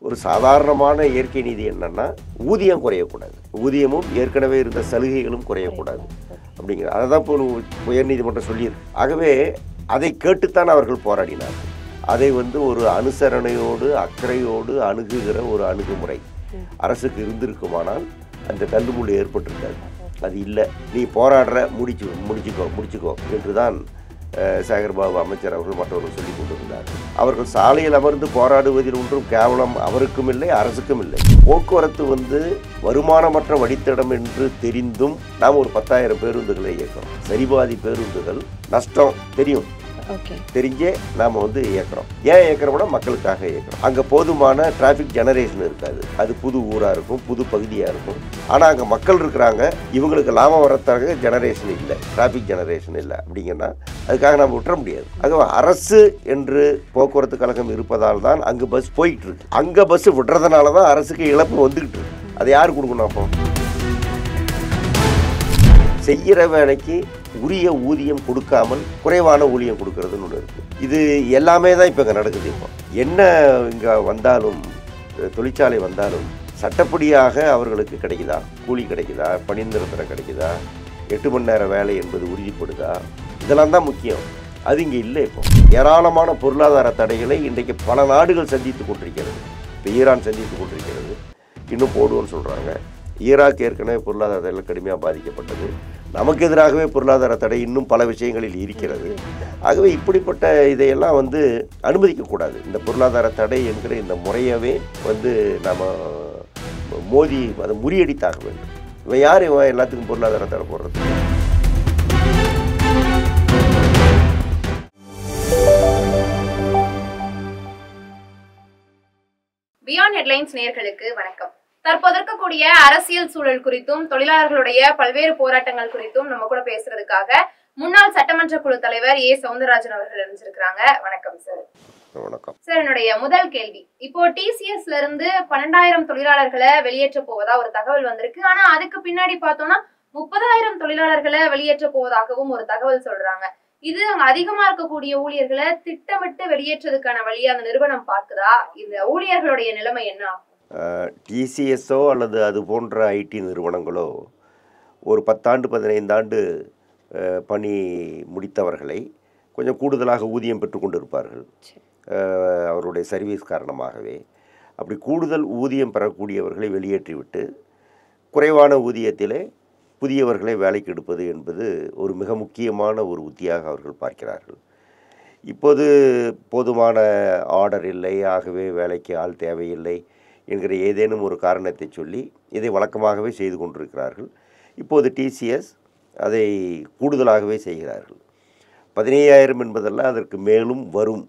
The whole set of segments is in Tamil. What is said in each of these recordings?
ஒரு சாதாரணமான இயற்கை நீதி என்னன்னா ஊதியம் குறையக்கூடாது, ஊதியமும் ஏற்கனவே இருந்த சலுகைகளும் குறையக்கூடாது அப்படிங்கிற அதை தான் இப்போ உயர்நீதிமன்றம் சொல்லியிருக்கு. ஆகவே அதை கேட்டுத்தான் அவர்கள் போராடினார்கள். அதை ஒரு அனுசரணையோடு அக்கறையோடு அணுகுகிற ஒரு அணுகுமுறை அரசுக்கு இருந்திருக்குமானால் அந்த தள்ளுமுள்ளு ஏற்பட்டிருக்காது. அது இல்லை, நீ போராடுற முடிச்சுக்கோ என்று தான் சேகர்பாபு அமைச்சர் அவர்கள் மற்றவர்கள் சொல்லிக் கொண்டிருந்தார். அவர்கள் சாலையில் அமர்ந்து போராடுவதில் ஒன்றும் கேவலம் அவருக்கும் இல்லை, அரசுக்கும் இல்லை. போக்குவரத்து வருமானமற்ற வழித்தடம் என்று தெரிந்தும் நாம் ஒரு 10,000 பேருந்துகளை இயக்கிறோம். சரிபாதி பேருந்துகள் நஷ்டம் தெரியும், தெரிஞ்சே நாம் இயக்கிறோம். ஏன் இயக்கிறோம்னா மக்களுக்காக இயக்கிறோம். அங்கே போதுமான டிராஃபிக் ஜெனரேஷன் இருக்காது, அது புது ஊராக இருக்கும், புது பகுதியாக இருக்கும். ஆனால் அங்கே மக்கள் இருக்கிறாங்க, இவங்களுக்கு லாபம் வரத்தாக ஜெனரேஷன் இல்லை, டிராஃபிக் ஜெனரேஷன் இல்லை. அப்படிங்கன்னா அதுக்காக நாம் விட்டுற முடியாது. ஆகவே அரசு என்று போக்குவரத்து கழகம் இருப்பதால் தான் அங்கே பஸ் போயிட்டு இருக்கு. அங்கே பஸ் விடுறதுனால தான் அரசுக்கு இழப்பு வந்துக்கிட்டு இருக்கு. அதை யார் கொடுக்கணும்? அப்போ செய்கிற வேலைக்கு உரிய ஊதியம் கொடுக்காமல் குறைவான ஊதியம் கொடுக்கறதுன்னு ஒன்று இருக்குது. இது எல்லாமே தான் இப்போ இங்கே நடக்குது. இப்போ என்ன இங்கே வந்தாலும், தொழிற்சாலை வந்தாலும் சட்டப்படியாக அவர்களுக்கு கிடைக்குதா, கூலி கிடைக்குதா, பணி நிரந்தரம் கிடைக்குதா, 8 மணி நேர வேலை என்பது உறுதிப்படுதா, இதெல்லாம் தான் முக்கியம். அது இங்கே இல்லை. இப்போ ஏராளமான பொருளாதார தடைகளை இன்றைக்கு பல நாடுகள் சந்தித்து கொண்டிருக்கிறது. இப்போ ஈரான் சந்தித்து கொண்டிருக்கிறது, இன்னும் போடுவோன்னு சொல்கிறாங்க. ஈராக் ஏற்கனவே பொருளாதார தடையில் கடுமையாக பாதிக்கப்பட்டது. நமக்கு எதிராகவே பொருளாதார தடை இன்னும் பல விஷயங்களில் இருக்கிறது. ஆகவே இப்படிப்பட்ட இதையெல்லாம் அனுமதிக்கக்கூடாது. இந்த பொருளாதார தடை என்கிற இந்த முறையவே நம்ம மோதி அதை முறியடித்தாக வேண்டும். இவன் யார் எல்லாத்துக்கும் பொருளாதார தடை போடுறது? பியாண்ட் ஹெட்லைன்ஸ் நேயர்களுக்கு வணக்கம். தற்போது இருக்கக்கூடிய அரசியல் சூழல் குறித்தும் தொழிலாளர்களுடைய பல்வேறு போராட்டங்கள் குறித்தும் நம்ம கூட பேசுறதுக்காக முன்னாள் சட்டமன்ற குழு தலைவர் ஏ சவுந்தரராஜன் அவர்கள் இணைஞ்சிருக்கிறாங்க. வணக்கம் சார். வணக்கம் சார். என்னுடைய முதல் கேள்வி, இப்போ டிசிஎஸ்ல இருந்து 12,000 தொழிலாளர்களை வெளியேற்ற போவதா ஒரு தகவல் வந்திருக்கு. ஆனா அதுக்கு பின்னாடி பார்த்தோம்னா 30,000 தொழிலாளர்களை வெளியேற்ற போவதாகவும் ஒரு தகவல் சொல்றாங்க. இது அங்க அதிகமா இருக்கக்கூடிய ஊழியர்களை திட்டமிட்டு வெளியேற்றதுக்கான வழியை அந்த நிறுவனம் பார்க்குதா? இந்த ஊழியர்களுடைய நிலைமை என்ன ஆகும்? டிசிஎஸ்ஓ அல்லது அது போன்ற ஐடி நிறுவனங்களோ ஒரு 10 ஆண்டு 15 ஆண்டு பணி முடித்தவர்களை கொஞ்சம் கூடுதலாக ஊதியம் பெற்றுக்கொண்டு இருப்பார்கள். அவருடைய சர்வீஸ் காரணமாகவே அப்படி கூடுதல் ஊதியம் பெறக்கூடியவர்களை வெளியேற்றிவிட்டு குறைவான ஊதியத்திலே புதியவர்களை வேலைக்கு எடுப்பது என்பது ஒரு மிக முக்கியமான ஒரு உத்தியாக அவர்கள் பார்க்கிறார்கள். இப்போது போதுமான ஆர்டர் இல்லை, ஆகவே வேலைக்கு ஆள் தேவையில்லை என்கிற ஏதேனும் ஒரு காரணத்தை சொல்லி இதை வழக்கமாகவே செய்து கொண்டிருக்கிறார்கள். இப்போது டிசிஎஸ் அதை கூடுதலாகவே செய்கிறார்கள். 15,000 என்பதெல்லாம் அதற்கு மேலும் வரும்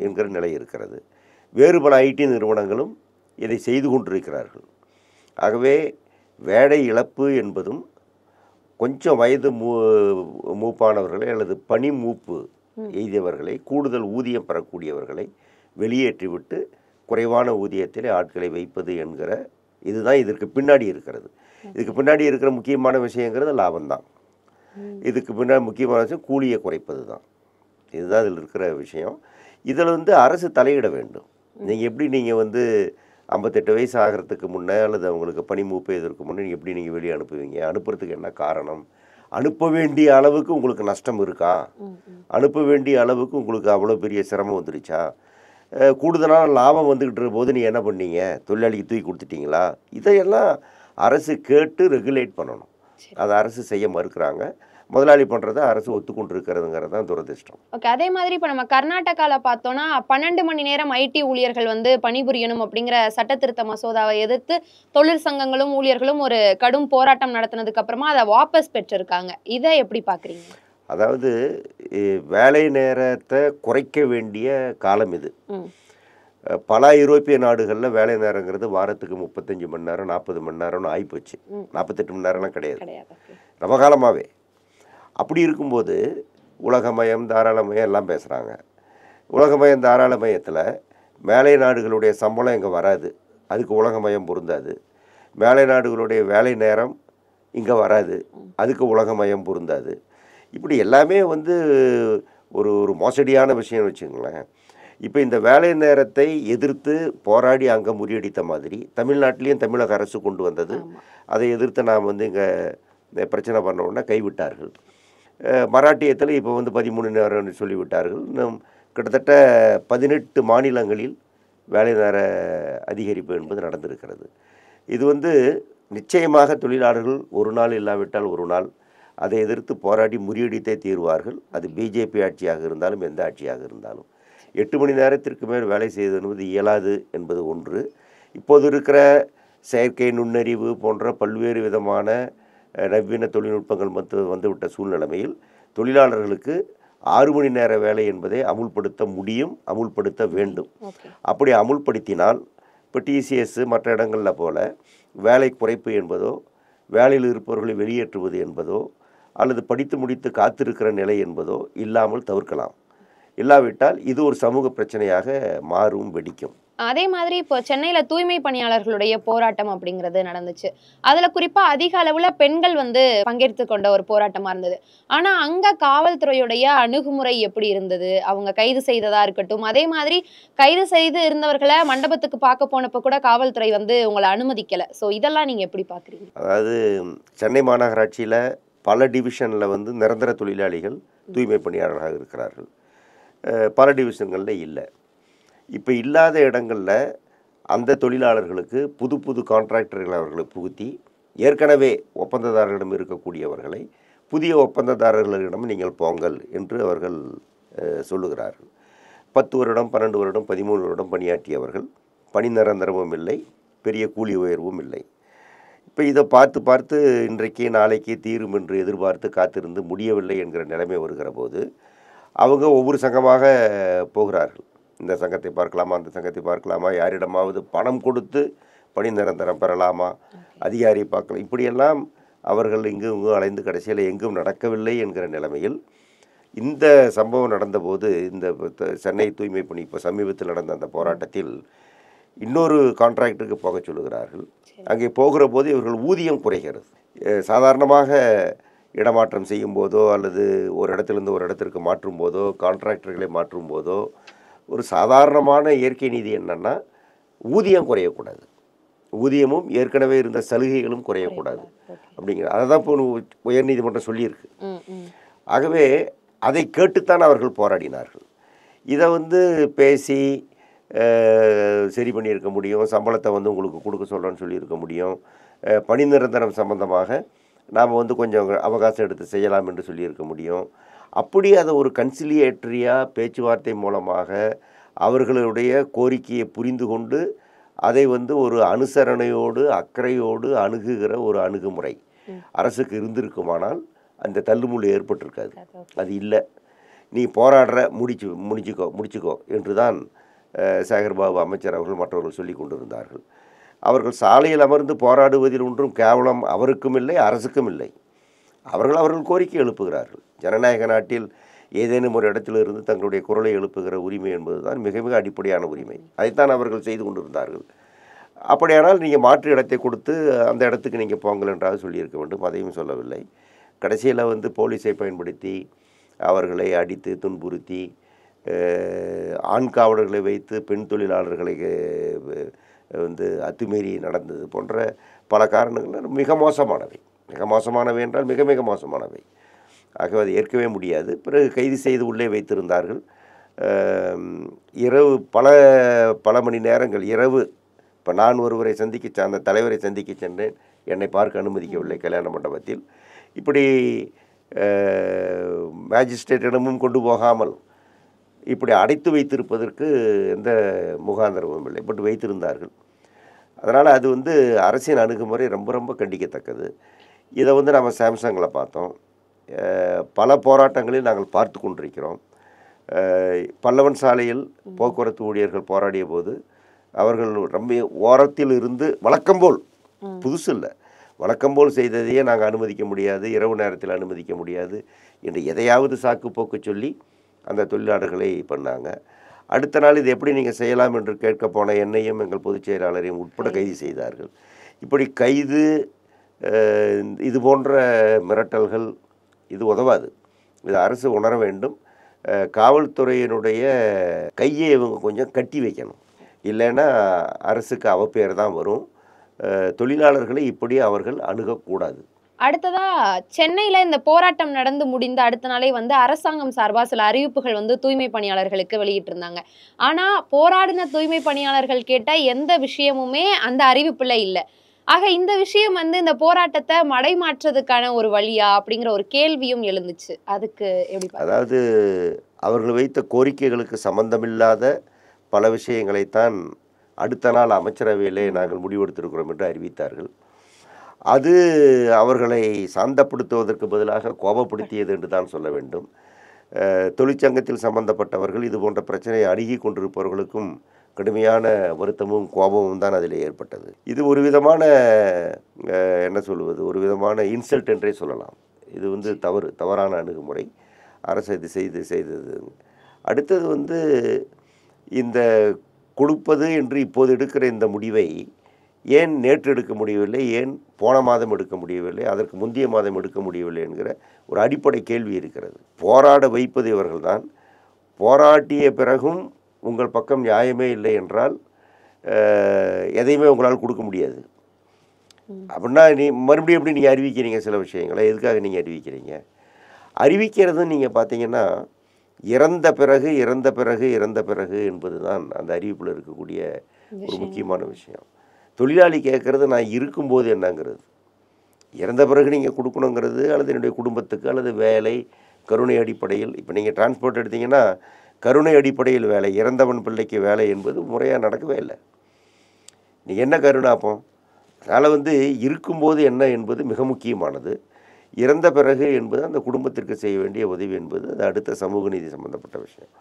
என்கிற நிலை இருக்கிறது. வேறு பல ஐடி நிறுவனங்களும் இதை செய்து கொண்டிருக்கிறார்கள். ஆகவே வேலை இழப்பு என்பதும் கொஞ்சம் வயது மூப்பானவர்களை அல்லது பணி மூப்பு எய்தியவர்களை, கூடுதல் ஊதியம் பெறக்கூடியவர்களை வெளியேற்றிவிட்டு குறைவான ஊதியத்தில் ஆட்களை வைப்பது என்கிற இதுதான் இதற்கு பின்னாடி இருக்கிறது. இதுக்கு பின்னாடி இருக்கிற முக்கியமான விஷயங்கிறது லாபம்தான். இதுக்கு பின்னாடி முக்கியமான விஷயம் கூலியை குறைப்பது தான். இதுதான் இதில் இருக்கிற விஷயம். இதில் அரசு தலையிட வேண்டும். நீங்கள் எப்படி 58 வயசு ஆகிறதுக்கு முன்னே அல்லது அவங்களுக்கு பணி மூப்பு இதற்கு முன்னே எப்படி நீங்கள் வெளியே அனுப்புவீங்க? அனுப்புறதுக்கு என்ன காரணம்? அனுப்ப வேண்டிய அளவுக்கு உங்களுக்கு நஷ்டம் இருக்கா? அனுப்ப வேண்டிய அளவுக்கு உங்களுக்கு அவ்வளோ பெரிய சிரமம் வந்துருச்சா? கூடுதலான லாபம் வந்துக்கிட்டு போது நீ என்ன பண்ணீங்க? தொழிலாளிக்கு தூக்கி கொடுத்துட்டீங்களா? இதையெல்லாம் அரசு கேட்டு ரெகுலேட் பண்ணணும். அதை அரசு செய்ய மறுக்கிறாங்க. முதலாளி பண்ணுறதை அரசு ஒத்துக்கொண்டு இருக்கிறதுங்கிறது தான் துரதிர்ஷ்டம். ஓகே. அதே மாதிரி இப்போ நம்ம கர்நாடகாவில் பார்த்தோன்னா 12 மணி நேரம் ஐடி ஊழியர்கள் பணிபுரியணும் அப்படிங்கிற சட்ட திருத்த மசோதாவை எதிர்த்து தொழிற்சங்கங்களும் ஊழியர்களும் ஒரு கடும் போராட்டம் நடத்தினதுக்கு அப்புறமா அதை வாபஸ் பெற்றிருக்காங்க. இதை எப்படி பார்க்குறீங்க? அதாவது வேலை நேரத்தை குறைக்க வேண்டிய காலம் இது. பல ஐரோப்பிய நாடுகளில் வேலை நேரங்கிறது வாரத்துக்கு 35 மணி நேரம் 40 மணி நேரம்னு ஆகிப்போச்சு. 48 மணி நேரம்லாம் கிடையாது, ரொம்ப காலமாகவே. அப்படி இருக்கும்போது உலகமயம் தாராளமயம் எல்லாம் பேசுகிறாங்க. உலகமயம் தாராளமயத்தில் மேலை நாடுகளுடைய சம்பளம் இங்கே வராது, அதுக்கு உலகமயம் பொருந்தாது. மேலை நாடுகளுடைய வேலை நேரம் இங்கே வராது, அதுக்கு உலகமயம் பொருந்தாது. இப்படி எல்லாமே ஒரு ஒரு மோசடியான விஷயம்னு வச்சுங்களேன். இப்போ இந்த வேலை நேரத்தை எதிர்த்து போராடி அங்கே முறியடித்த மாதிரி தமிழ்நாட்டிலையும் தமிழக அரசு கொண்டு வந்தது. அதை எதிர்த்து நாம் வந்து இங்கே பிரச்சனை பண்ணோன்னா கைவிட்டார்கள். மராட்டியத்தில் இப்போ வந்து 13 நேரம்னு சொல்லிவிட்டார்கள். இன்னும் கிட்டத்தட்ட 18 மாநிலங்களில் வேலை நேர அதிகரிப்பு என்பது நடந்திருக்கிறது. இது வந்து நிச்சயமாக தொழிலாளர்கள் ஒரு நாள் இல்லாவிட்டால் ஒரு நாள் அதை எதிர்த்து போராடி முறியடித்தே தீர்வார்கள். அது பிஜேபி ஆட்சியாக இருந்தாலும் எந்த ஆட்சியாக இருந்தாலும் 8 மணி நேரத்திற்கு மேல் வேலை செய்வது என்பது இயலாது என்பது ஒன்று. இப்போது இருக்கிற செயற்கை நுண்ணறிவு போன்ற பல்வேறு விதமான நவீன தொழில்நுட்பங்கள் வந்துவிட்ட சூழ்நிலைமையில் தொழிலாளர்களுக்கு 6 மணி நேர வேலை என்பதை அமுல்படுத்த முடியும், அமுல்படுத்த வேண்டும். அப்படி அமுல்படுத்தினால் இப்போ டிசிஎஸ் மற்ற இடங்களில் போல வேலை குறைப்பு என்பதோ வேலையில் இருப்பவர்களை வெளியேற்றுவது என்பதோ அல்லது படித்து முடித்து காத்திருக்கிற நிலை என்பதோ இல்லாமல் தவிர்க்கலாம். இல்லாவிட்டால் இது ஒரு சமூக பிரச்சனையாக மாறும், வெடிக்கும். அதே மாதிரி இப்போ சென்னையில தூய்மை பணியாளர்களுடைய போராட்டம் அப்படிங்கிறது நடந்துச்சு. அதுல குறிப்பா அதிக அளவுல பெண்கள் வந்து பங்கெடுத்து கொண்ட ஒரு போராட்டமா இருந்தது. ஆனா அங்க காவல்துறையுடைய அணுகுமுறை எப்படி இருந்தது? அவங்க கைது செய்ததா இருக்கட்டும், அதே மாதிரி கைது செய்து இருந்தவர்களை மண்டபத்துக்கு பார்க்க போனப்ப கூட காவல்துறை வந்து உங்களை அனுமதிக்கல. ஸோ இதெல்லாம் நீங்க எப்படி பாக்குறீங்க? அதாவது சென்னை மாநகராட்சியில் பல டிவிஷனில் வந்து நிரந்தர தொழிலாளிகள் தூய்மை பணியாளர்களாக இருக்கிறார்கள். பல டிவிஷன்களில் இல்லை. இப்போ இல்லாத இடங்களில் அந்த தொழிலாளர்களுக்கு புது புது கான்ட்ராக்டர்கள் அவர்களை புகுத்தி ஏற்கனவே ஒப்பந்ததாரர்களிடம் இருக்கக்கூடியவர்களை புதிய ஒப்பந்ததாரர்களிடம் நீங்கள் போங்கள் என்று அவர்கள் சொல்லுகிறார்கள். 10 வருடம் 12 வருடம் 13 வருடம் பணியாற்றியவர்கள், பணி நிரந்தரமும் இல்லை, பெரிய கூலி உயர்வும் இல்லை. இப்போ இதை பார்த்து பார்த்து இன்றைக்கு நாளைக்கு தீரும் என்று எதிர்பார்த்து காத்திருந்து முடியவில்லை என்கிற நிலைமை வருகிற போது அவங்க ஒவ்வொரு சங்கமாக போகிறார்கள். இந்த சங்கத்தை பார்க்கலாமா, அந்த சங்கத்தை பார்க்கலாமா, யாரிடமாவது பணம் கொடுத்து பணி நிரந்தரம் பெறலாமா, அதிகாரி பார்க்கலாம், இப்படியெல்லாம் அவர்கள் இங்கும் அலைந்து கடைசியில் எங்கும் நடக்கவில்லை என்கிற நிலைமையில் இந்த சம்பவம் நடந்தபோது இந்த சென்னை தூய்மை பணி இப்போ சமீபத்தில் நடந்த அந்த போராட்டத்தில் இன்னொரு கான்ட்ராக்டருக்கு போக சொல்லுகிறார்கள். அங்கே போகிற போது இவர்கள் ஊதியம் குறைகிறது. சாதாரணமாக இடமாற்றம் செய்யும் போதோ அல்லது ஒரு இடத்திலிருந்து ஒரு இடத்திற்கு மாற்றும் போதோ கான்ட்ராக்டர்களை மாற்றும் போதோ ஒரு சாதாரணமான இயற்கை நீதி என்னன்னா ஊதியம் குறையக்கூடாது, ஊதியமும் ஏற்கனவே இருந்த சலுகைகளும் குறையக்கூடாது அப்படிங்கிற அதை தான் இப்போ உயர்நீதிமன்றம் சொல்லியிருக்கு. ஆகவே அதை கேட்டுத்தான் அவர்கள் போராடினார்கள். இதை வந்து பேசி சரி பண்ணியிருக்க முடியும், சம்பளத்தை வந்து உங்களுக்கு கொடுக்க சொல்கிறேன்னு சொல்லியிருக்க முடியும், பணி நிரந்தரம் சம்பந்தமாக நாம் வந்து கொஞ்சம் அவகாசம் எடுத்து செய்யலாம் என்று சொல்லியிருக்க முடியும். அப்படி அதை ஒரு கன்சிலியேட்டரியாக பேச்சுவார்த்தை மூலமாக அவர்களுடைய கோரிக்கையை புரிந்து கொண்டு அதை வந்து ஒரு அனுசரணையோடு அக்கறையோடு அணுகுகிற ஒரு அணுகுமுறை அரசுக்கு இருந்திருக்குமானால் அந்த தள்ளுமுள்ளு ஏற்பட்டிருக்காது. அது இல்லை. நீ போராடுற முடிச்சுக்கோ என்று தான் சேகர்பாபு அமைச்சர் அவர்கள் மற்றவர்கள் சொல்லி கொண்டிருந்தார்கள். அவர்கள் சாலையில் அமர்ந்து போராடுவதில் ஒன்றும் கேவலம் அவருக்கும் இல்லை, அரசுக்கும் இல்லை. அவர்கள் கோரிக்கை எழுப்புகிறார்கள். ஜனநாயக நாட்டில் ஏதேனும் ஒரு இடத்திலிருந்து தங்களுடைய குரலை எழுப்புகிற உரிமை என்பது தான் மிக மிக அடிப்படையான உரிமை. அதைத்தான் அவர்கள் செய்து கொண்டிருந்தார்கள். அப்படியானால் நீங்கள் மாற்று இடத்தை கொடுத்து அந்த இடத்துக்கு நீங்கள் போங்கள் என்றாவது சொல்லியிருக்க வேண்டும். அதையும் சொல்லவில்லை. கடைசியில் வந்து போலீஸை பயன்படுத்தி அவர்களை அடித்து துன்புறுத்தி ஆண் காவலர்களை வைத்து பெண் தொழிலாளர்களை வந்து அத்துமீறி நடந்தது போன்ற பல காரணங்கள் மிக மோசமானவை என்றால் மிக மிக மோசமானவை. ஆகவே அதை ஏற்கவே முடியாது. பிறகு கைது செய்து உள்ளே வைத்திருந்தார்கள். இரவு பல மணி நேரங்கள் இரவு. இப்போ நான் ஒருவரை அந்த தலைவரை சந்திக்க சென்றேன். என்னை பார்க்க அனுமதிக்கவில்லை கல்யாண மண்டபத்தில். இப்படி மேஜிஸ்ட்ரேட்டிடமும் கொண்டு போகாமல் இப்படி அடைத்து வைத்திருப்பதற்கு எந்த முகாந்திரமும் இல்லை, பட் வைத்திருந்தார்கள். அதனால் அது வந்து அரசின் அணுகுமுறை ரொம்ப ரொம்ப கண்டிக்கத்தக்கது. இதை வந்து நம்ம சாம்சங்கில் பார்த்தோம். பல போராட்டங்களில் நாங்கள் பார்த்து கொண்டிருக்கிறோம். பல்லவன் சாலையில் போக்குவரத்து ஊழியர்கள் போராடிய போது அவர்கள் ரொம்ப ஓரத்தில் இருந்து வழக்கம்போல், புதுசு இல்லை, வழக்கம்போல் செய்ததையே நாங்கள் அனுமதிக்க முடியாது, இரவு நேரத்தில் அனுமதிக்க முடியாது என்று எதையாவது சாக்கு போக்கு சொல்லி அந்த தொழிலாளர்களை பண்ணாங்க. அடுத்த நாள் இது எப்படி நீங்கள் செய்யலாம் என்று கேட்க போன என்னையும் எங்கள் பொதுச் செயலாளரையும் உட்பட கைது செய்தார்கள். இப்படி கைது, இது போன்ற மிரட்டல்கள் இது உதவாது. இது அரசு உணர வேண்டும். காவல்துறையினுடைய கையை இவங்க கொஞ்சம் கட்டி வைக்கணும். இல்லைன்னா அரசுக்கு அவப்பெயர் தான் வரும். தொழிலாளர்களை இப்படி அவர்கள் அணுகக்கூடாது. அடுத்ததா சென்னையில இந்த போராட்டம் நடந்து முடிந்த அடுத்த நாளே வந்து அரசாங்கம் சார்பா சில அறிவிப்புகள் வந்து தூய்மை பணியாளர்களுக்கு வெளியிட்டிருந்தாங்க. ஆனா போராடின தூய்மை பணியாளர்கள் கேட்ட எந்த விஷயமுமே அந்த அறிவிப்புல இல்ல. ஆக இந்த விஷயம் வந்து இந்த போராட்டத்தை மடைமாற்றதுக்கான ஒரு வழியா அப்படிங்கிற ஒரு கேள்வியும் எழுந்துச்சு. அதுக்கு எப்படி பாக்குறீங்க? அதாவது அவர்கள் வைத்த கோரிக்கைகளுக்கு சம்பந்தமில்லாத பல விஷயங்களைத்தான் அடுத்த நாள் அமைச்சரவையிலே நாங்கள் முடிவெடுத்திருக்கிறோம் என்று அறிவித்தார்கள். அது அவர்களை சாந்தப்படுத்துவதற்கு பதிலாக கோபப்படுத்தியது என்று தான் சொல்ல வேண்டும். தொழிற்சங்கத்தில் சம்பந்தப்பட்டவர்கள் இது போன்ற பிரச்சனையை அணுகி கொண்டிருப்பவர்களுக்கும் கடுமையான வருத்தமும் கோபமும் தான் அதில் ஏற்பட்டது. இது ஒரு விதமான என்ன சொல்வது, ஒரு விதமான இன்சல்ட் என்றே சொல்லலாம். இது வந்து தவறான அணுகுமுறை. அரசு இது செய்தது. அடுத்தது வந்து இந்த கொடுப்பது என்று இப்போது எடுக்கிற இந்த முடிவை ஏன் நேற்று எடுக்க முடியவில்லை, ஏன் போன மாதம் எடுக்க முடியவில்லை, அதற்கு முந்தைய மாதம் எடுக்க முடியவில்லை என்கிற ஒரு அடிப்படை கேள்வி இருக்கிறது. போராட வைப்பது இவர்கள்தான். போராட்டிய பிறகும் உங்கள் பக்கம் நியாயமே இல்லை என்றால் எதையுமே உங்களால் கொடுக்க முடியாது. அப்படின்னா மறுபடியும் எப்படி நீங்கள் அறிவிக்கிறீங்க சில விஷயங்களை? எதுக்காக நீங்கள் அறிவிக்கிறீங்க? அறிவிக்கிறது நீங்கள் பார்த்தீங்கன்னா இறந்த பிறகு என்பது தான் அந்த அறிவிப்பில் இருக்கக்கூடிய ஒரு முக்கியமான விஷயம். தொழிலாளி கேட்குறது நான் இருக்கும்போது என்னங்கிறது. இறந்த பிறகு நீங்கள் கொடுக்கணுங்கிறது அல்லது என்னுடைய குடும்பத்துக்கு அல்லது வேலை கருணை அடிப்படையில். இப்போ நீங்கள் டிரான்ஸ்போர்ட் எடுத்திங்கன்னா கருணை அடிப்படையில் வேலை, இறந்தவன் பிள்ளைக்கு வேலை என்பது முறையாக நடக்கவே இல்லை. நீங்கள் என்ன கருணை அப்போ? அதனால் வந்து இருக்கும்போது என்ன என்பது மிக முக்கியமானது. இறந்த பிறகு என்பது அந்த குடும்பத்திற்கு செய்ய வேண்டிய உதவி என்பது அது அடுத்த சமூக நீதி சம்பந்தப்பட்ட விஷயம்.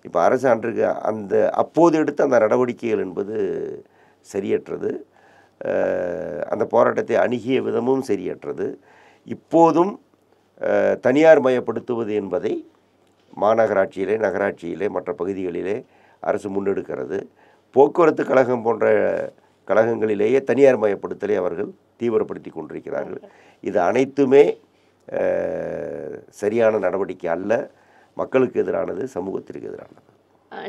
இப்போ அரசு அன்றைக்கு அந்த அப்போது எடுத்த அந்த நடவடிக்கைகள் என்பது சரியற்றது. அந்த போராட்டத்தை அணுகிய விதமும் சரியற்றது. இப்போதும் தனியார் மயப்படுத்துவது என்பதை மாநகராட்சியிலே, நகராட்சியிலே, மற்ற பகுதிகளிலே அரசு முன்னெடுக்கிறது. போக்குவரத்து கழகம் போன்ற கழகங்களிலேயே தனியார் மயப்படுத்தலை அவர்கள் தீவிரப்படுத்தி கொண்டிருக்கிறார்கள். இது அனைத்துமே சரியான நடவடிக்கை அல்ல. மக்களுக்கு எதிரானது, சமூகத்திற்கு எதிரானது.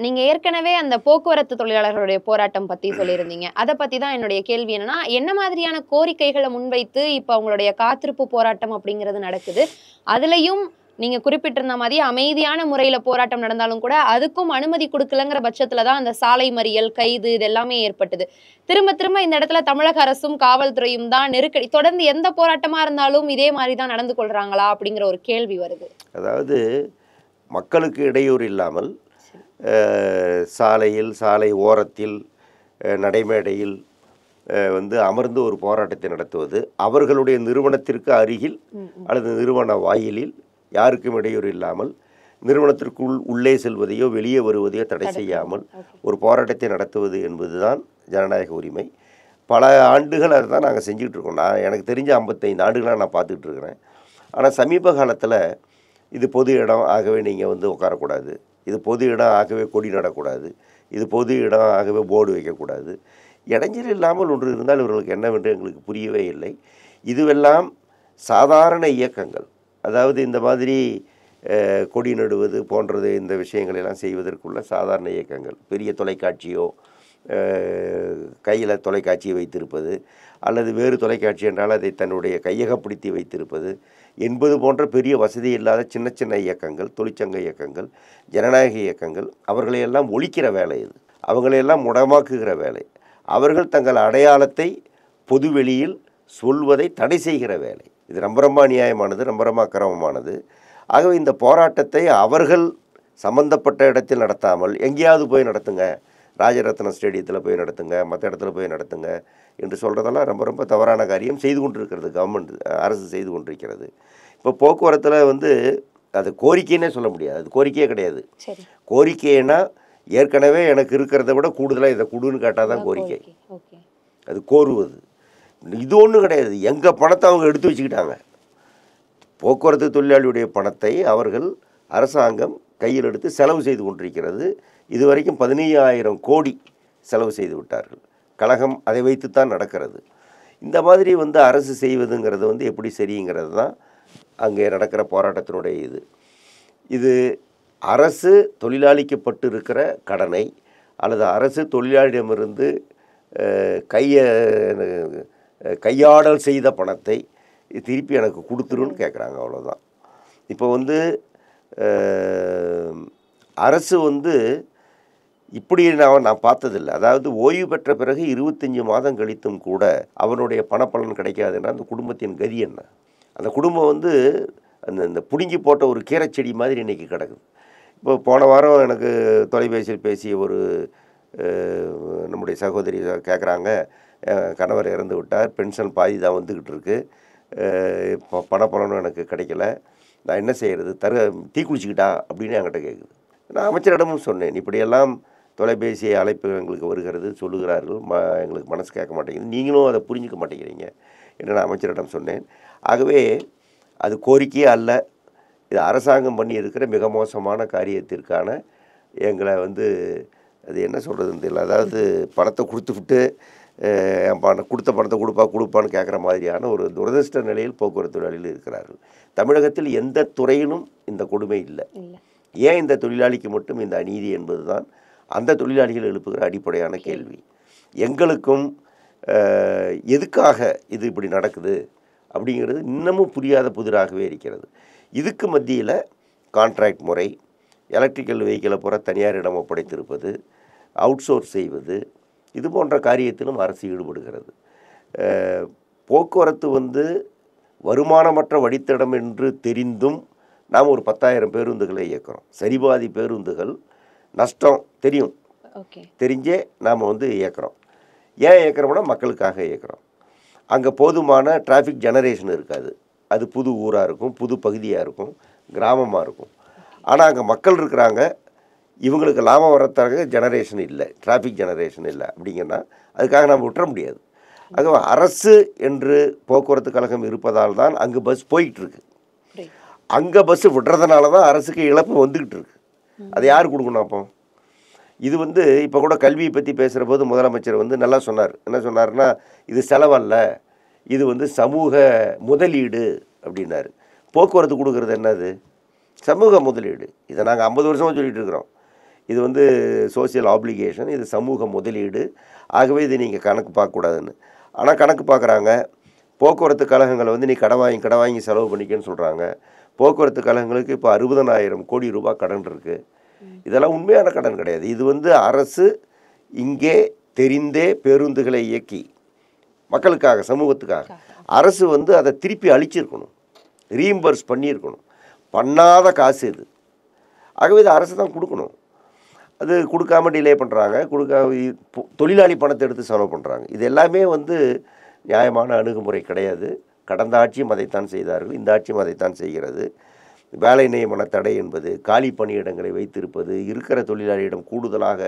நீங்க ஏற்கனவே அந்த போக்குவரத்து தொழிலாளர்களுடைய போராட்டம் பத்தி சொல்லியிருந்தீங்க. அதை பத்தி தான் என்னுடைய கேள்வி என்னன்னா, என்ன மாதிரியான கோரிக்கைகளை முன்வைத்து இப்ப அவங்களுடைய காத்திருப்பு போராட்டம் அப்படிங்கிறது நடக்குது? அதுலயும் நீங்க குறிப்பிட்டிருந்த மாதிரி அமைதியான முறையில போராட்டம் நடந்தாலும் கூட அதுக்கும் அனுமதி கொடுக்கலங்கிற பட்சத்துலதான் அந்த சாலை மறியல், கைது இது எல்லாமே ஏற்பட்டது. திரும்ப திரும்ப இந்த இடத்துல தமிழக அரசும் காவல்துறையும் தான் நெருக்கடி. தொடர்ந்து எந்த போராட்டமா இருந்தாலும் இதே மாதிரிதான் நடந்து கொள்றாங்களா அப்படிங்கிற ஒரு கேள்வி வருது. அதாவது மக்களுக்கு இடையூறு இல்லாமல் சாலையில், சாலை ஓரத்தில், நடைமேடையில் வந்து அமர்ந்து ஒரு போராட்டத்தை நடத்துவது, அவர்களுடைய நிறுவனத்திற்கு அருகில் அல்லது நிறுவன வாயிலில் யாருக்கும் இடையூறு இல்லாமல் நிறுவனத்திற்குள் உள்ளே செல்வதையோ வெளியே வருவதையோ தடை செய்யாமல் ஒரு போராட்டத்தை நடத்துவது என்பதுதான் ஜனநாயக உரிமை. பல ஆண்டுகள் அதை தான் நாங்கள் செஞ்சுக்கிட்டு இருக்கோம். எனக்கு தெரிஞ்ச 55 ஆண்டுகளாக நான் பார்த்துக்கிட்டு இருக்கிறேன். ஆனால் சமீப காலத்தில் இது பொது இடம் ஆகவே நீங்கள் வந்து உட்காரக்கூடாது, இது பொது இடம் ஆகவே கொடி நடக்கூடாது, இது பொது இடம் ஆகவே போர்டு வைக்கக்கூடாது, இடைஞ்சல் இல்லாமல் ஒன்று இருந்தால் இவர்களுக்கு என்னவென்று எங்களுக்கு புரியவே இல்லை. இதுவெல்லாம் சாதாரண இயக்கங்கள். அதாவது இந்த மாதிரி கொடி நடுவது போன்றது, இந்த விஷயங்களெல்லாம் செய்வதற்குள்ள சாதாரண இயக்கங்கள். பெரிய தொலைக்காட்சியோ கையில் தொலைக்காட்சியை வைத்திருப்பது அல்லது வேறு தொலைக்காட்சி என்றால் அதை தன்னுடைய கையகப்படுத்தி வைத்திருப்பது என்பது போன்ற பெரிய வசதி இல்லாத சின்ன சின்ன இயக்கங்கள், தொழிற்சங்க இயக்கங்கள், ஜனநாயக இயக்கங்கள், அவர்களையெல்லாம் ஒழிக்கிற வேலை இது. அவங்களையெல்லாம் முடமாக்குகிற வேலை. அவர்கள் தங்கள் அடையாளத்தை பொதுவெளியில் சொல்வதை தடை செய்கிற வேலை. இது ரொம்ப ரொம்ப அநியாயமானது, ரொம்ப ரொம்ப அக்கிரமமானது. ஆகவே இந்த போராட்டத்தை அவர்கள் சம்பந்தப்பட்ட இடத்தில் நடத்தாமல் எங்கேயாவது போய் நடத்துங்க, ராஜரத்னம் ஸ்டேடியத்தில் போய் நடத்துங்க, மற்ற இடத்துல போய் நடத்துங்க என்று சொல்கிறதெல்லாம் ரொம்ப ரொம்ப தவறான காரியம் செய்து கொண்டிருக்கிறது கவர்மெண்ட், அரசு செய்து கொண்டிருக்கிறது. இப்போ போக்குவரத்தில் வந்து அது கோரிக்கைன்னே சொல்ல முடியாது, அது கோரிக்கையே கிடையாது. கோரிக்கைன்னா ஏற்கனவே எனக்கு இருக்கிறத விட கூடுதலாக இதை கொடுன்னு கேட்டால் தான் கோரிக்கை. அது கோருவது. இது ஒன்றும் கிடையாது. எங்கள் பணத்தை அவங்க எடுத்து வச்சுக்கிட்டாங்க. போக்குவரத்து தொழிலாளியுடைய பணத்தை அவர்கள் அரசாங்கம் கையில் எடுத்து செலவு செய்து கொண்டிருக்கிறது. இதுவரைக்கும் 15,000 கோடி செலவு செய்து விட்டார்கள். கழகம் அதை வைத்து தான் நடக்கிறது. இந்த மாதிரி வந்து அரசு செய்வதுங்கிறது வந்து எப்படி சரிங்கிறது தான் அங்கே நடக்கிற போராட்டத்தினுடைய இது அரசு தொழிலாளிக்கப்பட்டு இருக்கிற கடனை அல்லது அரசு தொழிலாளியிடமிருந்து கையாடல் செய்த பணத்தை திருப்பி எனக்கு கொடுத்துருன்னு கேட்குறாங்க. அவ்வளோதான். இப்போ வந்து அரசு வந்து இப்படி நான் பார்த்ததில்லை. அதாவது ஓய்வு பெற்ற பிறகு 25 மாதம் கழித்தும் கூட அவனுடைய பணப்பலன் கிடைக்காதுன்னா அந்த குடும்பத்தின் கதி என்ன? அந்த குடும்பம் வந்து அந்த பிடுங்கி போட்ட ஒரு கீரைச்செடி மாதிரி இன்றைக்கி கிடக்குது. இப்போ போன வாரம் எனக்கு தொலைபேசியில் பேசிய ஒரு நம்முடைய சகோதரி கேட்குறாங்க, கணவர் இறந்து விட்டார், பென்ஷன் பாதி தான் வந்துக்கிட்டு இருக்கு, பணப்பலனும் எனக்கு கிடைக்கல, நான் என்ன செய்கிறது, தீ குளிச்சுக்கிட்டா அப்படின்னு என்கிட்ட கேட்குது. நான் அமைச்சரிடமும் சொன்னேன், இப்படியெல்லாம் தொலைபேசி அழைப்பு எங்களுக்கு வருகிறது, சொல்லுகிறார்கள், எங்களுக்கு மனசு கேட்க மாட்டேங்குது, நீங்களும் அதை புரிஞ்சிக்க மாட்டேங்கிறீங்க என்று நான் அமைச்சரிடம் சொன்னேன். ஆகவே அது கோரிக்கையே அல்ல, இது அரசாங்கம் பண்ணி இருக்கிற மிக மோசமான காரியத்திற்கான எங்களை வந்து அது என்ன சொல்கிறதுன்னு தெரியல. அதாவது பணத்தை கொடுத்துக்கிட்டு கொடுத்த பணத்தை கொடுப்பான்னு கேட்குற மாதிரியான ஒரு துரதிர்ஷ்ட நிலையில் போக்குவரத்து தொழிலாளிகள் இருக்கிறார்கள். தமிழகத்தில் எந்த துறையிலும் இந்த கொடுமை இல்லை. ஏன் இந்த தொழிலாளிக்கு மட்டும் இந்த அநீதி என்பது தான் அந்த தொழிலாளிகள் எழுப்புகிற அடிப்படையான கேள்வி. எங்களுக்கும் எதுக்காக இது இப்படி நடக்குது அப்படிங்கிறது இன்னமும் புரியாத புதிராகவே இருக்கிறது. இதுக்கு மத்தியில் கான்ட்ராக்ட் முறை, எலக்ட்ரிக்கல் வெஹிக்கிளை பூரா தனியாரிடம் ஒப்படைத்திருப்பது, அவுட் சோர்ஸ் செய்வது, இது போன்ற காரியத்திலும் அரசு ஈடுபடுகிறது. போக்குவரத்து வந்து வருமானமற்ற வழித்தடம் என்று தெரிந்தும் நாம் ஒரு 10,000 பேருந்துகளை இயக்கிறோம். சரிபாதி பேருந்துகள் நஷ்டம் தெரியும், தெரிஞ்சே நாம் வந்து இயக்கிறோம். ஏன் இயக்கிறோம்னா மக்களுக்காக இயக்கிறோம். அங்கே போதுமான டிராஃபிக் ஜெனரேஷன் இருக்காது. அது புது ஊராக இருக்கும், புது பகுதியாக இருக்கும், கிராமமாக இருக்கும். ஆனால் அங்கே மக்கள் இருக்கிறாங்க, இவங்களுக்கு லாபம் வரத்தாக ஜெனரேஷன் இல்லை, டிராஃபிக் ஜெனரேஷன் இல்லை. அப்படிங்கன்னா அதுக்காக நம்ம விட்டுற முடியாது. ஆகவே அரசு என்று போக்குவரத்து கழகம் இருப்பதால் தான் அங்கே பஸ் போய்கிட்டுருக்கு. அங்கே பஸ்ஸு விடுறதுனால தான் அரசுக்கு இழப்பு வந்துக்கிட்டு இருக்கு. அதை யார் கொடுக்கணும் அப்போ? இது வந்து இப்போ கூட கல்வியை பற்றி பேசுகிற போது முதலமைச்சர் வந்து நல்லா சொன்னார். என்ன சொன்னார்னா, இது செலவல்ல, இது வந்து சமூக முதலீடு அப்படின்னாரு. போக்குவரத்து கொடுக்குறது என்னது? சமூக முதலீடு. இதை நாங்கள் 50 வருஷமாக சொல்லிகிட்டு இருக்கிறோம். இது வந்து சோசியல் ஆப்ளிகேஷன், இது சமூக முதலீடு. ஆகவே இது நீங்கள் கணக்கு பார்க்கக்கூடாதுன்னு. ஆனால் கணக்கு பார்க்குறாங்க. போக்குவரத்து கழகங்களை வந்து நீ கடை வாங்கி செலவு பண்ணிக்கன்னு சொல்கிறாங்க. போக்குவரத்து கழகங்களுக்கு இப்போ 60,000 கோடி ரூபாய் கடன் இருக்குது. இதெல்லாம் உண்மையான கடன் கிடையாது. இது வந்து அரசு இங்கே தெரிந்தே பேருந்துகளை இயக்கி மக்களுக்காக, சமூகத்துக்காக அரசு வந்து அதை திருப்பி அளிச்சிருக்கணும், ரீஇம்பர்ஸ் பண்ணியிருக்கணும். பண்ணாத காசு இது. ஆகவே இது அரசு தான் கொடுக்கணும். அது கொடுக்காம டிலே பண்ணுறாங்க, தொழிலாளி பணத்தை எடுத்து செலவு பண்ணுறாங்க. இது எல்லாமே வந்து நியாயமான அணுகுமுறை கிடையாது. கடந்த ஆட்சியும் அதைத்தான் செய்தார்கள், இந்த ஆட்சியும் அதைத்தான் செய்கிறது. வேலை நியமன தடை என்பது, காலி பணியிடங்களை வைத்திருப்பது, இருக்கிற தொழிலாளியிடம் கூடுதலாக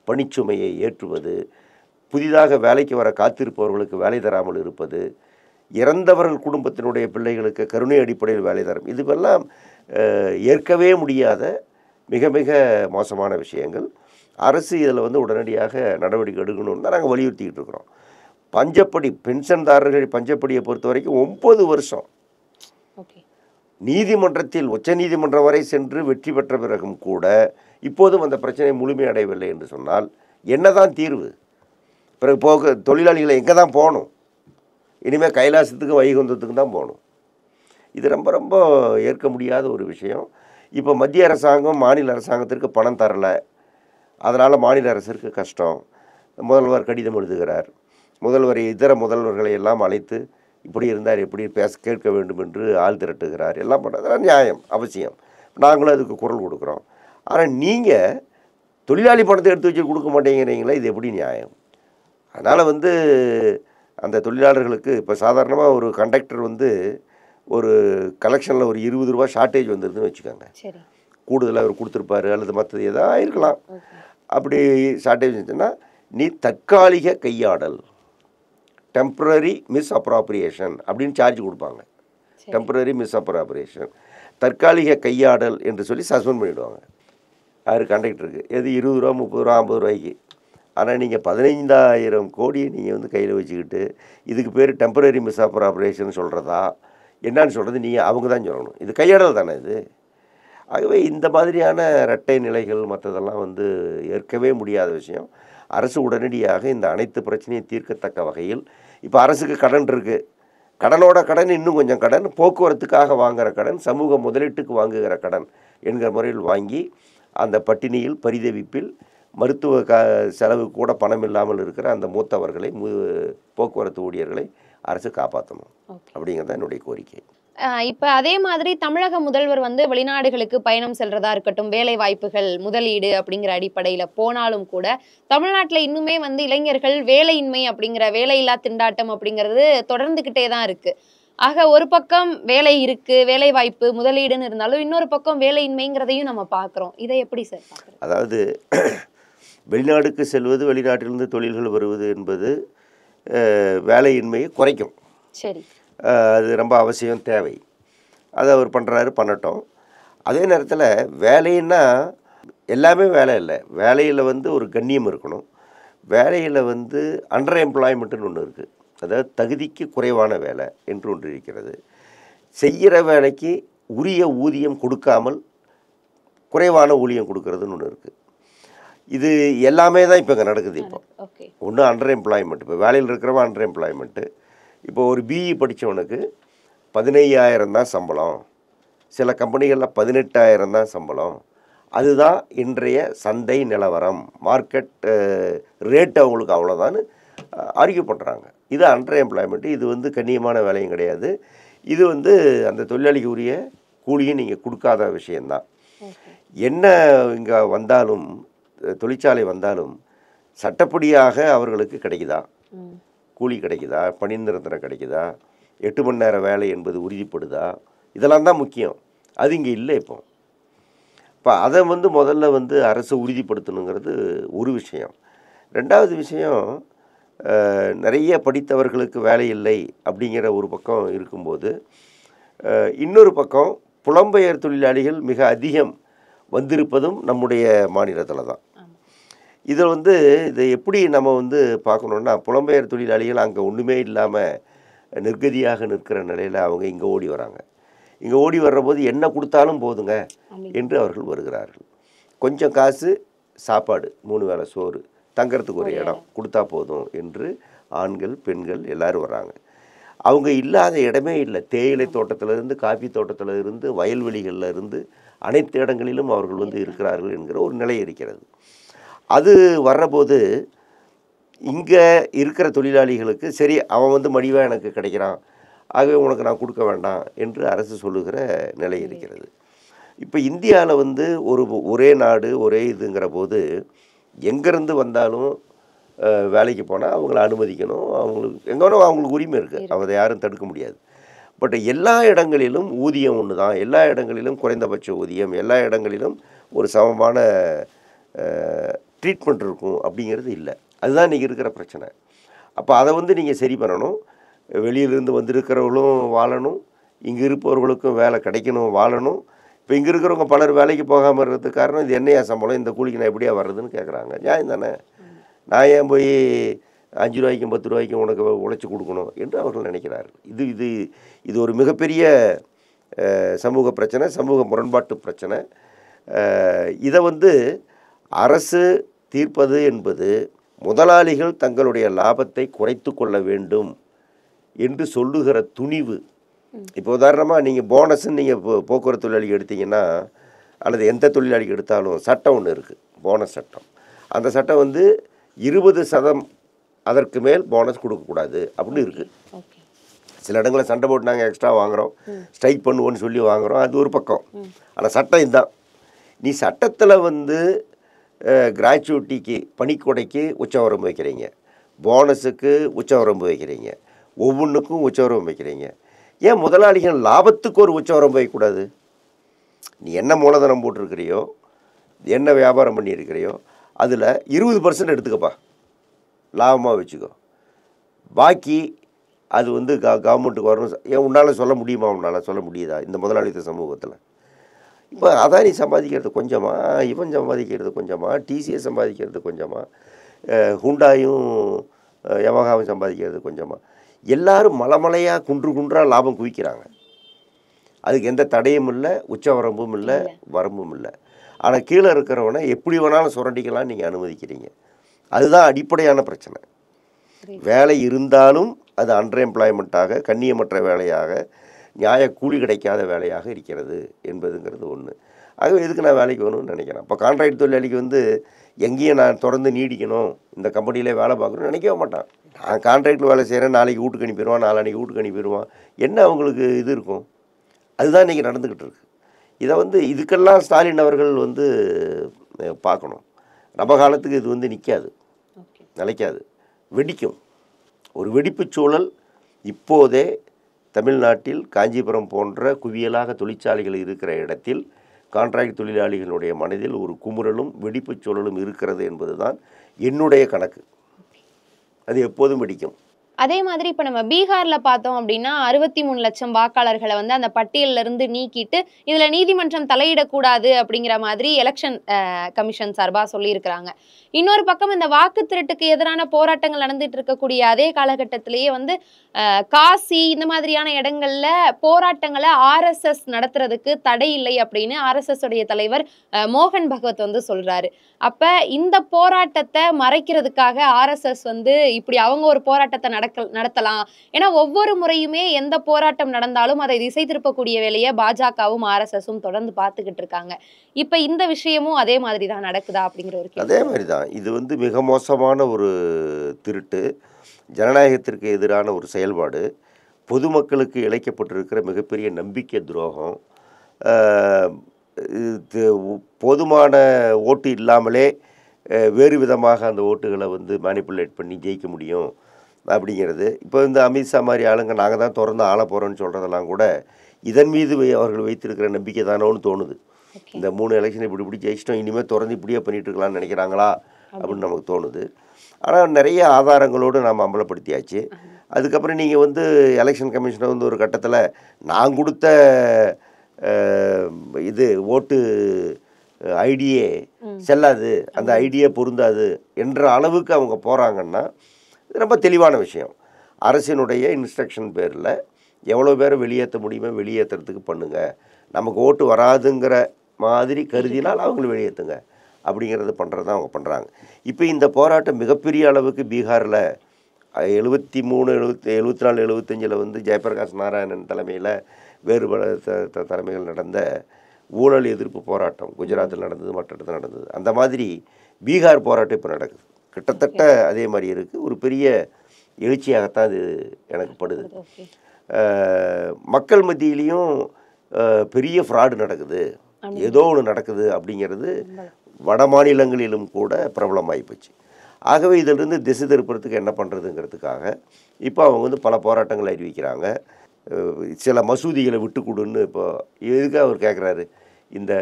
பணிச்சுமையை ஏற்றுவது, புதிதாக வேலைக்கு வர காத்திருப்பவர்களுக்கு வேலை தராமல் இருப்பது, இறந்தவர்கள் குடும்பத்தினுடைய பிள்ளைகளுக்கு கருணை அடிப்படையில் வேலை தரும், இதுவெல்லாம் ஏற்கவே முடியாத மிக மிக மோசமான விஷயங்கள். அரசு இதில் வந்து உடனடியாக நடவடிக்கை எடுக்கணும்னு தான் நாங்கள் வலியுறுத்திக்கிட்டு இருக்கிறோம். பஞ்சப்படி பென்ஷன்தாரர்கள் பஞ்சப்படியை பொறுத்த வரைக்கும் 9 வருஷம் நீதிமன்றத்தில், உச்ச நீதிமன்றம் வரை சென்று வெற்றி பெற்ற பிறகும் கூட இப்போதும் அந்த பிரச்சனை முழுமையடையவில்லை என்று சொன்னால் என்னதான் தீர்வு? பிறகு தொழிலாளிகளை எங்கே தான் போகணும்? இனிமேல் கைலாசத்துக்கு வைகுந்தத்துக்கு தான் போகணும். இது ரொம்ப ரொம்ப ஏற்க முடியாத ஒரு விஷயம். இப்போ மத்திய அரசாங்கம் மாநில அரசாங்கத்திற்கு பணம் தரலை, அதனால் மாநில அரசிற்கு கஷ்டம். முதல்வர் கடிதம் எழுதுகிறார். முதல்வர் இதர முதல்வர்களை எல்லாம் அழைத்து இப்படி இருந்தார், எப்படி கேட்க வேண்டும் என்று ஆள் திரட்டுகிறார். எல்லாம் பண்ணுறதுலாம் நியாயம், அவசியம். நாங்களும் அதுக்கு குரல் கொடுக்குறோம். ஆனால் நீங்கள் தொழிலாளி பணத்தை எடுத்து வச்சு கொடுக்க மாட்டேங்கிறீங்களா? இது எப்படி நியாயம்? அதனால் வந்து அந்த தொழிலாளர்களுக்கு இப்போ சாதாரணமாக ஒரு கண்டக்டர் வந்து ஒரு கலெக்ஷனில் ஒரு 20 ரூபா ஷார்ட்டேஜ் வந்துருதுன்னு வச்சுக்கோங்க. கூடுதலாக அவர் கொடுத்துருப்பாரு அல்லது மற்றது எதாவது இருக்கலாம். அப்படி ஷார்ட்டேஜ் இருந்துச்சுன்னா நீ தற்காலிக கையாடல், டெம்பரரி மிஸ் அப்ராப்ரியேஷன் அப்படின்னு சார்ஜ் கொடுப்பாங்க. டெம்பரரி மிஸ் அப்ராப்ரியேஷன், தற்காலிக கையாடல் என்று சொல்லி சஸ்பெண்ட் பண்ணிவிடுவாங்க. யார் கண்டக்டருக்கு? எது 20 ரூபா 30 ரூபா 50 ரூபாய்க்கு. ஆனால் நீங்கள் 15,000 கோடியை நீங்கள் வந்து கையில் வச்சுக்கிட்டு இதுக்கு பேர் டெம்பரரி மிஸ் அப்ராப்ரியேஷன் சொல்கிறதா என்னன்னு சொல்கிறது அவங்க தான் சொல்லணும். இது கையாடல் தானே இது. ஆகவே இந்த மாதிரியான இரட்டை நிலைகள் மற்றதெல்லாம் வந்து ஏற்கவே முடியாத விஷயம். அரசு உடனடியாக இந்த அனைத்து பிரச்சனையும் தீர்க்கத்தக்க வகையில், இப்போ அரசுக்கு கடன் இருக்குது, கடனோட கடன் இன்னும் கொஞ்சம் கடன், போக்குவரத்துக்காக வாங்குகிற கடன், சமூக முதலீட்டுக்கு வாங்குகிற கடன் என்கிற முறையில் வாங்கி அந்த பட்டினியில் பரிதவிப்பில் மருத்துவ செலவு கூட பணம் இல்லாமல் இருக்கிற அந்த மூத்தவர்களை போக்குவரத்து ஊழியர்களை அரசு காப்பாற்றணும் அப்படிங்கிறது தான் என்னுடைய கோரிக்கை. இப்ப அதே மாதிரி தமிழக முதல்வர் வந்து வெளிநாடுகளுக்கு பயணம் செல்றதா இருக்கட்டும், வேலை வாய்ப்புகள், முதலீடு அப்படிங்கிற அடிப்படையில போனாலும் கூட தமிழ்நாட்டுல இன்னுமே வந்து இளைஞர்கள் வேலையின்மை அப்படிங்கிற வேலையில்லா திண்டாட்டம் அப்படிங்கிறது தொடர்ந்துகிட்டே தான் இருக்கு. ஆக ஒரு பக்கம் வேலை இருக்கு, வேலை வாய்ப்பு, முதலீடுன்னு இருந்தாலும் இன்னொரு பக்கம் வேலையின்மைங்கிறதையும் நம்ம பார்க்குறோம். இதை எப்படி சார் பார்க்குறோம்? அதாவது வெளிநாடுக்கு செல்வது, வெளிநாட்டிலிருந்து தொழில்கள் வருவது என்பது வேலையின்மையை குறைக்கும். சரி, அது ரொம்ப அவசியம், தேவை. அதை அவர் பண்ணுறாரு, பண்ணட்டும். அதே நேரத்தில் வேலைன்னா எல்லாமே வேலை இல்லை. வேலையில் வந்து ஒரு கண்ணியம் இருக்கணும். வேலையில் வந்து அண்டர் எம்ப்ளாய்மெண்ட்டுன்னு ஒன்று இருக்குது. அதாவது தகுதிக்கு குறைவான வேலை என்று ஒன்று இருக்கிறது. செய்கிற வேலைக்கு உரிய ஊதியம் கொடுக்காமல் குறைவான ஊதியம் கொடுக்கறதுன்னு ஒன்று இருக்குது. இது எல்லாமே தான் இப்போ இங்கே நடக்குது. இப்போ ஒன்று அண்டர் எம்ப்ளாய்மெண்ட், இப்போ வேலையில் இருக்கிறவன் அண்டர் எம்ப்ளாய்மெண்ட்டு. இப்போ ஒரு பிஇ படித்தவனுக்கு 15,000 தான் சம்பளம், சில கம்பெனிகளில் 18,000 தான் சம்பளம். அதுதான் இன்றைய சந்தை நிலவரம், மார்க்கெட் ரேட் அவங்களுக்கு அவ்வளோதான்னு ஆர்கியூ பண்ணுறாங்க. இது அண்டர் எம்ப்ளாய்மெண்ட்டு. இது வந்து கண்ணியமான வேலையும் கிடையாது. இது வந்து அந்த தொழிலாளிக்கு உரிய கூலியும் நீங்கள் கொடுக்காத விஷயந்தான். என்ன இங்கே வந்தாலும், தொழிற்சாலை வந்தாலும் சட்டப்படியாக அவர்களுக்கு கிடைக்குதா, கூலி கிடைக்குதா, பணி நிரந்தரம் கிடைக்குதா, 8 மணி நேர வேலை என்பது உறுதிப்படுதா, இதெல்லாம் தான் முக்கியம். அது இங்கே இல்லை. இப்போ அதை வந்து முதல்ல வந்து அரசு உறுதிப்படுத்தணுங்கிறது ஒரு விஷயம். ரெண்டாவது விஷயம், நிறைய படித்தவர்களுக்கு வேலை இல்லை அப்படிங்கிற ஒரு பக்கம் இருக்கும்போது, இன்னொரு பக்கம் புலம்பெயர் தொழிலாளிகள் மிக அதிகம் வந்திருப்பதும் நம்முடைய மாநிலத்தில் தான். இதை வந்து இதை எப்படி நம்ம வந்து பார்க்கணுன்னா, புலம்பெயர் தொழிலாளிகள் அங்கே ஒன்றுமே இல்லாமல் நிர்கதியாக நிற்கிற நிலையில் அவங்க இங்கே ஓடி வராங்க. இங்கே ஓடி வர்றபோது என்ன கொடுத்தாலும் போதுங்க என்று அவர்கள் வருகிறார்கள். கொஞ்சம் காசு, சாப்பாடு, 3 வேளை சோறு, தங்கறதுக்கு ஒரு இடம் கொடுத்தா போதும் என்று ஆண்கள் பெண்கள் எல்லோரும் வராங்க. அவங்க இல்லாத இடமே இல்லை. தேயிலை தோட்டத்திலிருந்து, காஃபி தோட்டத்தில் இருந்து, வயல்வெளிகளில் இருந்து அனைத்து இடங்களிலும் அவர்கள் வந்து இருக்கிறார்கள் என்கிற ஒரு நிலை இருக்கிறது. அது வர்றபோது இங்கே இருக்கிற தொழிலாளிகளுக்கு சரி, அவன் வந்து மடிவாக எனக்கு கிடைக்கிறான், ஆகவே உனக்கு நான் கொடுக்க வேண்டாம் என்று அரசு சொல்லுகிற நிலை இருக்கிறது. இப்போ இந்தியாவில் வந்து ஒரே நாடு ஒரே இதுங்கிற போது எங்கேருந்து வந்தாலும் வேலைக்கு போனால் அவங்கள அனுமதிக்கணும். அவங்களுக்கு எங்கே வேணும் அவங்களுக்கு உரிமை இருக்குது, அதை யாரும் தடுக்க முடியாது. பட் எல்லா இடங்களிலும் ஊதியம் ஒன்று தான், எல்லா இடங்களிலும் குறைந்தபட்ச ஊதியம், எல்லா இடங்களிலும் ஒரு சமமான ட்ரீட்மெண்ட் இருக்கும் அப்படிங்கிறது இல்லை. அதுதான் இன்றைக்கி இருக்கிற பிரச்சனை. அப்போ அதை வந்து நீங்கள் சரி பண்ணணும். வெளியிலிருந்து வந்திருக்கிறவர்களும் வாழணும், இங்கே இருப்பவர்களுக்கும் வேலை கிடைக்கணும், வாழணும். இப்போ இங்கே இருக்கிறவங்க பலர் வேலைக்கு போகாமல் இருக்கிறதுக்கு காரணம், இது என்னையா சம்பளம், இந்த கூலிக்கு நான் எப்படியா வர்றதுன்னு கேட்குறாங்க. நியாயம் தானே. நான் ஏன் போய் 5 ரூபாய்க்கும் 10 ரூபாய்க்கும் உனக்கு உழைச்சி கொடுக்கணும் என்று அவர்கள் நினைக்கிறார்கள். இது ஒரு மிகப்பெரிய சமூக பிரச்சனை, சமூக முரண்பாட்டு பிரச்சனை. இதை வந்து அரசு தீர்ப்பது என்பது முதலாளிகள் தங்களுடைய லாபத்தை குறைத்து கொள்ள வேண்டும் என்று சொல்லுகிற துணிவு. இப்போ உதாரணமாக நீங்கள் போனஸ்ன்னு நீங்கள் போக்குவரத்து தொழிலாளிக்கு எடுத்தீங்கன்னா, அல்லது எந்த தொழிலாளிக்கு எடுத்தாலும் சட்டம் ஒன்று இருக்குது, போனஸ் சட்டம். அந்த சட்டம் வந்து 20% அதற்கு மேல் போனஸ் கொடுக்கக்கூடாது அப்படின்னு இருக்குது. சில இடங்களில் சண்டை போட்டு நாங்கள் எக்ஸ்ட்ரா வாங்குகிறோம், ஸ்ட்ரைக் பண்ணுவோன்னு சொல்லி வாங்குகிறோம், அது ஒரு பக்கம். ஆனால் சட்டம் இதுதான். நீ சட்டத்தில் வந்து கிராச்சுவிட்டிக்கு, பணிக்கொடைக்கு உச்சவரம்பு வைக்கிறீங்க, போனஸுக்கு உச்சவரம்பு வைக்கிறீங்க, ஒவ்வொன்றுக்கும் உச்சவரம்பு வைக்கிறீங்க. ஏன் முதலாளிகள் லாபத்துக்கு ஒரு உச்சவரம்பு வைக்கக்கூடாது? நீ என்ன மூலதனம் போட்டிருக்கிறியோ, என்ன வியாபாரம் பண்ணியிருக்கிறியோ, அதில் 20% எடுத்துக்கப்பா, லாபமாக வச்சுக்கோ. பாக்கி அது வந்து கவர்மெண்ட்டுக்கு வரணும். ஏன் உன்னால் சொல்ல முடியுமா? உன்னால் சொல்ல முடியுதா இந்த முதலாளித்த சமூகத்தில்? இப்போ அதான் நீ சம்பாதிக்கிறது கொஞ்சமா, இவன் சம்பாதிக்கிறது கொஞ்சமா, டிசிஎஸ் சம்பாதிக்கிறது கொஞ்சமா, ஹுண்டாயும் யமஹாவும் சம்பாதிக்கிறது கொஞ்சமா, எல்லாரும் மலைமலையாக குன்றாக லாபம் குவிக்கிறாங்க. அதுக்கு எந்த தடையும் இல்லை, உச்சவரம்பும் இல்லை, வரம்பும் இல்லை. ஆனால் கீழே இருக்கிறவனை எப்படி வேணாலும் சுரண்டிக்கலாம் நீங்கள் அனுமதிக்கிறீங்க. அதுதான் அடிப்படையான பிரச்சனை. வேலை இருந்தாலும் அது அன்எம்ப்ளாய்மெண்ட்டாக, கண்ணியமற்ற வேலையாக, நியாய கூலி கிடைக்காத வேலையாக இருக்கிறது என்பதுங்கிறது ஒன்று. ஆகவே எதுக்கு நான் வேலைக்கு வரணும்னு நினைக்கிறேன். இப்போ கான்ட்ராக்ட் தொழிலாளிக்கு வந்து எங்கேயும் நான் தொடர்ந்து நீடிக்கணும், இந்த கம்பெனியிலே வேலை பார்க்கணும்னு நினைக்கவே மாட்டான். நான் கான்ட்ராக்டில் வேலை செய்கிறேன், நாளைக்கு வீட்டுக்கு அனுப்பிடுவான், நாளைக்கு வீட்டுக்கு அனுப்பிடுவான், என்ன அவங்களுக்கு இது இருக்கும்? அதுதான் இன்றைக்கி நடந்துக்கிட்டு இருக்கு. இதை வந்து இதுக்கெல்லாம் ஸ்டாலின் அவர்கள் வந்து பார்க்கணும். நம்ம காலத்துக்கு இது வந்து நிற்காது, நிலைக்காது, வெடிக்கும். ஒரு வெடிப்பு சூழல் இப்போதே தமிழ்நாட்டில் காஞ்சிபுரம் போன்ற குவியலாக தொழிற்சாலைகள் இருக்கிற இடத்தில் கான்ட்ராக்ட் தொழிலாளிகளுடைய மனதில் ஒரு குமுறலும் வெடிப்பு சூழலும் இருக்கிறது என்பதுதான் என்னுடைய கணக்கு. அது எப்போதும் வெடிக்கும். அதே மாதிரி இப்ப நம்ம பீகார்ல பார்த்தோம் அப்படின்னா 63 லட்சம் வாக்காளர்களை வந்து அந்த பட்டியல்ல இருந்து நீக்கிட்டு இதுல நீதிமன்றம் தலையிடக்கூடாது அப்படிங்கிற மாதிரி எலெக்ஷன் கமிஷன் சார்பா சொல்லியிருக்கிறாங்க. இன்னொரு பக்கம் இந்த வாக்கு திருட்டுக்கு எதிரான போராட்டங்கள் நடந்துட்டு இருக்கக்கூடிய அதே காலகட்டத்திலேயே வந்து காசி இந்த மாதிரியான இடங்கள்ல போராட்டங்களை RSS நடத்துறதுக்கு தடை இல்லை அப்படின்னு RSS உடைய தலைவர் மோகன் பகவத் வந்து சொல்றாரு. அப்ப இந்த போராட்டத்தை மறைக்கிறதுக்காக RSS வந்து இப்படி அவங்க ஒரு போராட்டத்தை நடத்தலாம். ஏன்னா ஒவ்வொரு முறையுமே எந்த போராட்டம் நடந்தாலும் அதை திசை திருப்பக்கூடிய வேலையை பாஜகவும் RSSம் தொடர்ந்து பார்த்துக்கிட்டு இருக்காங்க. இப்ப இந்த விஷயமும் அதே மாதிரி தான் நடக்குதா அப்படிங்கிற ஒரு கேள்வி. அதே மாதிரி தான் இது வந்து மிக மோசமான ஒரு திருட்டு, ஜனநாயகத்திற்கு எதிரான ஒரு செயல்பாடு, பொதுமக்களுக்கு இழைக்கப்பட்டிருக்கிற மிகப்பெரிய நம்பிக்கை துரோகம். போதுமான ஓட்டு இல்லாமலே வேறு விதமாக அந்த ஓட்டுகளை வந்து மேனிப்புலேட் பண்ணி ஜெயிக்க முடியும் அப்படிங்கிறது. இப்போ இந்த அமித்ஷா மாதிரி ஆளுங்க நாங்கள் தான் திறந்து ஆள போகிறோன்னு சொல்கிறதெல்லாம் கூட இதன் மீது அவர்கள் வைத்திருக்கிற நம்பிக்கை தானோன்னு தோணுது. இந்த 3 எலெக்ஷன் இப்படி ஜெயிச்சிட்டோம், இனிமேல் திறந்து இப்படியே பண்ணிட்டு இருக்கலாம்னு நினைக்கிறாங்களா அப்படின்னு நமக்கு தோணுது. ஆனால் நிறைய ஆதாரங்களோடு நாம் அம்பலப்படுத்தியாச்சு. அதுக்கப்புறம் நீங்கள் வந்து எலெக்ஷன் கமிஷனை வந்து ஒரு கட்டத்தில் நான் கொடுத்த இது ஓட்டு ஐடியே செல்லாது, அந்த ஐடியே பொருந்தாது என்ற அளவுக்கு அவங்க போகிறாங்கன்னா இது ரொம்ப தெளிவான விஷயம். அரசினுடைய இன்ஸ்ட்ரக்ஷன் பேரில் எவ்வளோ பேரை வெளியேற்ற முடியுமோ வெளியேற்றுறதுக்கு பண்ணுங்கள், நமக்கு ஓட்டு வராதுங்கிற மாதிரி கருதினால் அவங்களை வெளியேற்றுங்க அப்படிங்கிறது பண்ணுறது தான் அவங்க பண்ணுறாங்க. இப்போ இந்த போராட்டம் மிகப்பெரிய அளவுக்கு பீகாரில் 73, 74, 75 வந்து ஜெயபிரகாஷ் நாராயணன் தலைமையில் வேறு பல தலைமைகள் நடந்த ஊழல் எதிர்ப்பு போராட்டம் குஜராத்தில் நடந்தது, மற்ற இடத்துல நடந்தது. அந்த மாதிரி பீகார் போராட்டம் இப்போ நடக்குது. கிட்டத்தட்ட அதே மாதிரி இருக்குது. ஒரு பெரிய எழுச்சியாகத்தான் இது எனக்கு படுது. மக்கள் மத்தியிலையும் பெரிய ஃப்ராடு நடக்குது, ஏதோ ஒன்று நடக்குது அப்படிங்கிறது வட மாநிலங்களிலும் கூட பிரபலமாகி போச்சு. ஆகவே இதிலிருந்து திசை திருப்புறதுக்கு என்ன பண்ணுறதுங்கிறதுக்காக இப்போ அவங்க வந்து பல போராட்டங்கள் அறிவிக்கிறாங்க. சில மசூதிகளை விட்டு கொடுன்னு இப்போ எதுக்கு அவர் கேட்குறாரு, இந்த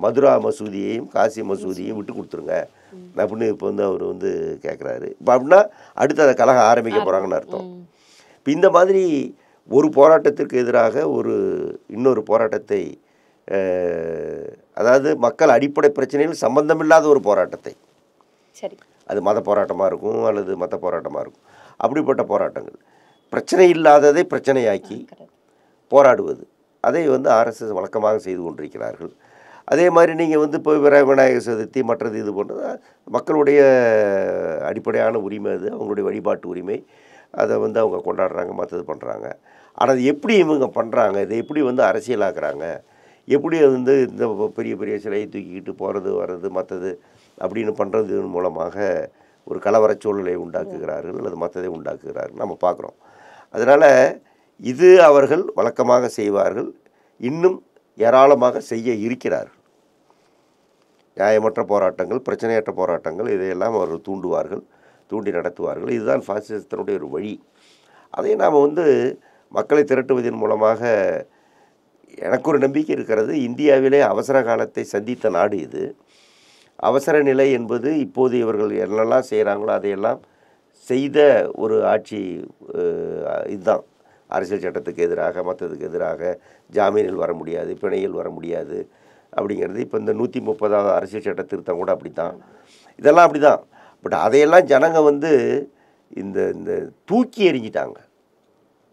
மதுரா மசூதியையும் காசி மசூதியையும் விட்டு கொடுத்துருங்க அப்படின்னு இப்போ வந்து அவர் வந்து கேட்குறாரு. இப்போ அப்படின்னா அடுத்து அதை கலகம் ஆரம்பிக்க போகிறாங்கன்னு அர்த்தம். இப்போ இந்த மாதிரி ஒரு போராட்டத்திற்கு எதிராக இன்னொரு போராட்டத்தை, அதாவது மக்கள் அடிப்படை பிரச்சனையில் சம்பந்தமில்லாத ஒரு போராட்டத்தை, சரி அது மத போராட்டமாக இருக்கும் அல்லது மத போராட்டமாக இருக்கும், அப்படிப்பட்ட போராட்டங்கள் பிரச்சனை இல்லாததை பிரச்சனையாக்கி போராடுவது, அதை வந்து RSS வழக்கமாக செய்து கொண்டிருக்கிறார்கள். அதே மாதிரி நீங்கள் வந்து இப்போ விநாயகர் சதுர்த்தி மற்றது இது போன்றது மக்களுடைய அடிப்படையான உரிமை, அது அவங்களுடைய வழிபாட்டு உரிமை, அதை வந்து அவங்க கொண்டாடுறாங்க, மற்றது பண்ணுறாங்க. ஆனால் அது எப்படி இவங்க பண்ணுறாங்க, இதை எப்படி வந்து அரசியலாக்குறாங்க, எப்படி வந்து இந்த பெரிய பெரிய சிலையை தூக்கிக்கிட்டு போகிறது வர்றது மற்றது அப்படின்னு பண்ணுறது மூலமாக ஒரு கலவர சூழலை உண்டாக்குகிறார்கள் அல்லது மற்றதை உண்டாக்குகிறார்கள் நம்ம பார்க்குறோம். அதனால் இது அவர்கள் வழக்கமாக செய்வார்கள், இன்னும் ஏராளமாக செய்ய இருக்கிறார்கள். நியாயமற்ற போராட்டங்கள், பிரச்சனையற்ற போராட்டங்கள், இதையெல்லாம் அவர்கள் தூண்டி நடத்துவார்கள். இதுதான் பாசிசத்தினுடைய ஒரு வழி. அதை நாம் வந்து மக்களை திரட்டுவதன் மூலமாக எனக்கு ஒரு நம்பிக்கை இருக்கிறது. இந்தியாவிலே அவசர காலத்தை சந்தித்த நாடு இது. அவசர நிலை என்பது இப்போது இவர்கள் என்னெல்லாம் செய்கிறாங்களோ அதையெல்லாம் செய்த ஒரு ஆட்சி இதுதான். அரசியல் சட்டத்துக்கு எதிராக மற்றதுக்கு எதிராக ஜாமீனில் வர முடியாது, பிணையில் வர முடியாது அப்படிங்கிறது. இப்போ இந்த 130வது அரசியல் சட்ட திருத்தம் கூட அப்படி தான், இதெல்லாம் அப்படி தான். பட் அதையெல்லாம் ஜனங்க வந்து இந்த தூக்கி எறிஞ்சிட்டாங்க.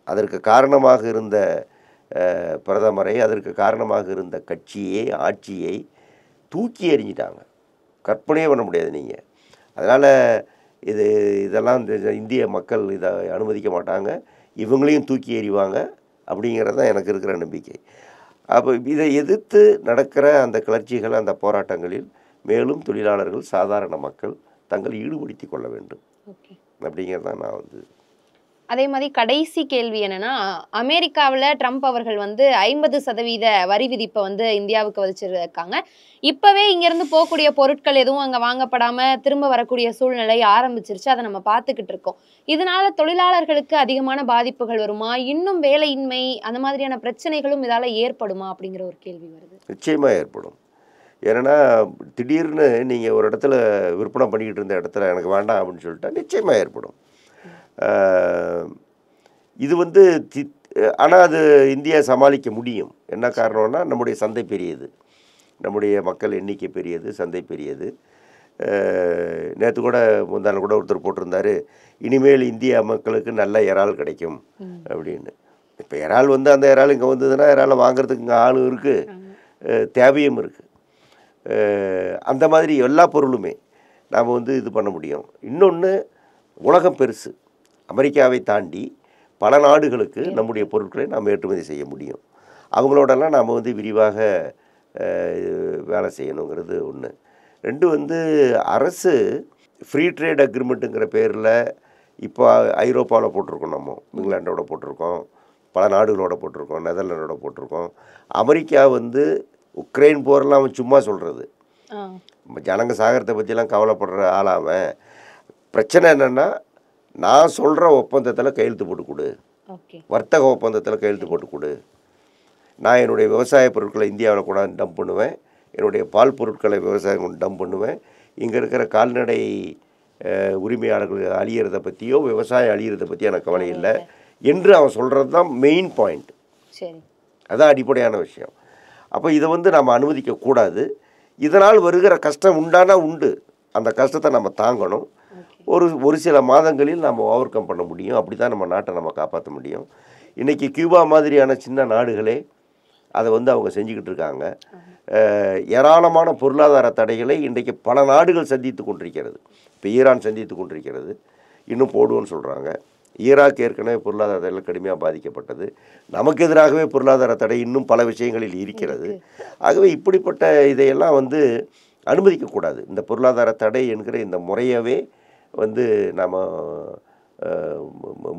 அதற்கு காரணமாக இருந்த பிரதமரை, அதற்கு காரணமாக இருந்த கட்சியை, ஆட்சியை தூக்கி எறிஞ்சிட்டாங்க. கற்பனையே பண்ண முடியாது நீங்கள். அதனால் இதெல்லாம் இந்த இந்திய மக்கள் இதை அனுமதிக்க மாட்டாங்க, இவங்களையும் தூக்கி எறிவாங்க அப்படிங்கிறது தான் எனக்கு இருக்கிற நம்பிக்கை. அப்போ இதை எதிர்த்து நடக்கிற அந்த கிளர்ச்சிகள், அந்த போராட்டங்களில் மேலும் தொழிலாளர்கள், சாதாரண மக்கள் தங்கள் ஈடுபடுத்தி கொள்ள வேண்டும் அப்படிங்கிறது தான் நான் அதே மாதிரி கடைசி கேள்வி என்னன்னா, அமெரிக்காவில் ட்ரம்ப் அவர்கள் 50% வரி விதிப்பை இந்தியாவுக்கு விதிச்சிருக்காங்க. இப்பவே இங்கிருந்து போகக்கூடிய பொருட்கள் எதுவும் அங்க வாங்கப்படாம திரும்ப வரக்கூடிய சூழ்நிலை ஆரம்பிச்சிருச்சு. அதை நம்ம பார்த்துக்கிட்டு இருக்கோம். இதனால தொழிலாளர்களுக்கு அதிகமான பாதிப்புகள் வருமா? இன்னும் வேலையின்மை அந்த மாதிரியான பிரச்சனைகளும் இதால ஏற்படுமா அப்படிங்கிற ஒரு கேள்வி வருது. நிச்சயமா ஏற்படும். ஏன்னா திடீர்னு நீங்கள் ஒரு இடத்துல விற்பனை பண்ணிக்கிட்டு இருந்த இடத்துல எனக்கு வேண்டாம் அப்படின்னு சொல்லிட்டா நிச்சயமாக ஏற்படும். இது ஆனால் அது இந்தியா சமாளிக்க முடியும். என்ன காரணம்னா நம்முடைய சந்தை பெரியது, நம்முடைய மக்கள் எண்ணிக்கை பெரியது, சந்தை பெரியது. நேற்று கூட முந்தான கூட ஒருத்தர் போட்டிருந்தார், இனிமேல் இந்திய மக்களுக்கு நல்ல இறால் கிடைக்கும் அப்படின்னு. இப்போ இறால் அந்த இறால் இங்கே வந்ததுன்னா இறாலை வாங்குறதுக்கு இங்கே ஆளும் இருக்குது, தேவையும் இருக்குது. அந்த மாதிரி எல்லா பொருளுமே நாம் இது பண்ண முடியும். இன்னொன்று, உலகம் பெருசு. அமெரிக்காவை தாண்டி பல நாடுகளுக்கு நம்முடைய பொருட்களை நாம் ஏற்றுமதி செய்ய முடியும். அவங்களோடலாம் நாம் விரிவாக வேலை செய்யணுங்கிறது ஒன்று. ரெண்டு, அரசு ஃப்ரீ ட்ரேட் அக்ரிமெண்ட்டுங்கிற பேரில் இப்போ ஐரோப்பாவில் போட்டிருக்கோம், நம்ம இங்கிலாண்டோட போட்டிருக்கோம், பல நாடுகளோட போட்டிருக்கோம், நெதர்லாண்டோட போட்டிருக்கோம். அமெரிக்கா உக்ரைன் போரெல்லாம் அவன் சும்மா சொல்கிறது, ஜனங்க சாகரத்தை பற்றிலாம் கவலைப்படுற ஆளாமன். பிரச்சனை என்னென்னா, நான் சொல்கிற ஒப்பந்தத்தில் கையெழுத்து போட்டு கொடு, வர்த்தக ஒப்பந்தத்தில் கையெழுத்து போட்டு கொடு. நான் என்னுடைய விவசாய பொருட்களை இந்தியாவில் கூட டம்ப் பண்ணுவேன், என்னுடைய பால் பொருட்களை விவசாயம் கொண்டு டம்ப் பண்ணுவேன். இங்கே இருக்கிற கால்நடை உரிமையாளர்கள் அழியிறதை பற்றியோ விவசாயம் அழியிறதை பற்றியோ எனக்கு கவலை இல்லை என்று அவன் சொல்கிறது தான் மெயின் பாயிண்ட். அதுதான் அடிப்படையான விஷயம். அப்போ இதை நம்ம அனுமதிக்கக்கூடாது. இதனால் வருகிற கஷ்டம் உண்டு, அந்த கஷ்டத்தை நம்ம தாங்கணும். ஒரு சில மாதங்களில் நம்ம ஓவர் கம் பண்ண முடியும். அப்படி தான் நம்ம நாட்டை நம்ம காப்பாற்ற முடியும். இன்றைக்கி கியூபா மாதிரியான சின்ன நாடுகளே அதை அவங்க செஞ்சுக்கிட்டு இருக்காங்க. ஏராளமான பொருளாதார தடைகளை இன்றைக்கு பல நாடுகள் சந்தித்து கொண்டிருக்கிறது. இப்போ ஈரான் சந்தித்து கொண்டிருக்கிறது, இன்னும் போடுவோன்னு சொல்கிறாங்க. ஈராக் ஏற்கனவே பொருளாதார தடையில் கடுமையாக பாதிக்கப்பட்டது. நமக்கு எதிராகவே பொருளாதார தடை இன்னும் பல விஷயங்களில் இருக்கிறது. ஆகவே இப்படிப்பட்ட இதையெல்லாம் அனுமதிக்கக்கூடாது. இந்த பொருளாதார தடை என்கிற இந்த முறையவே நாம்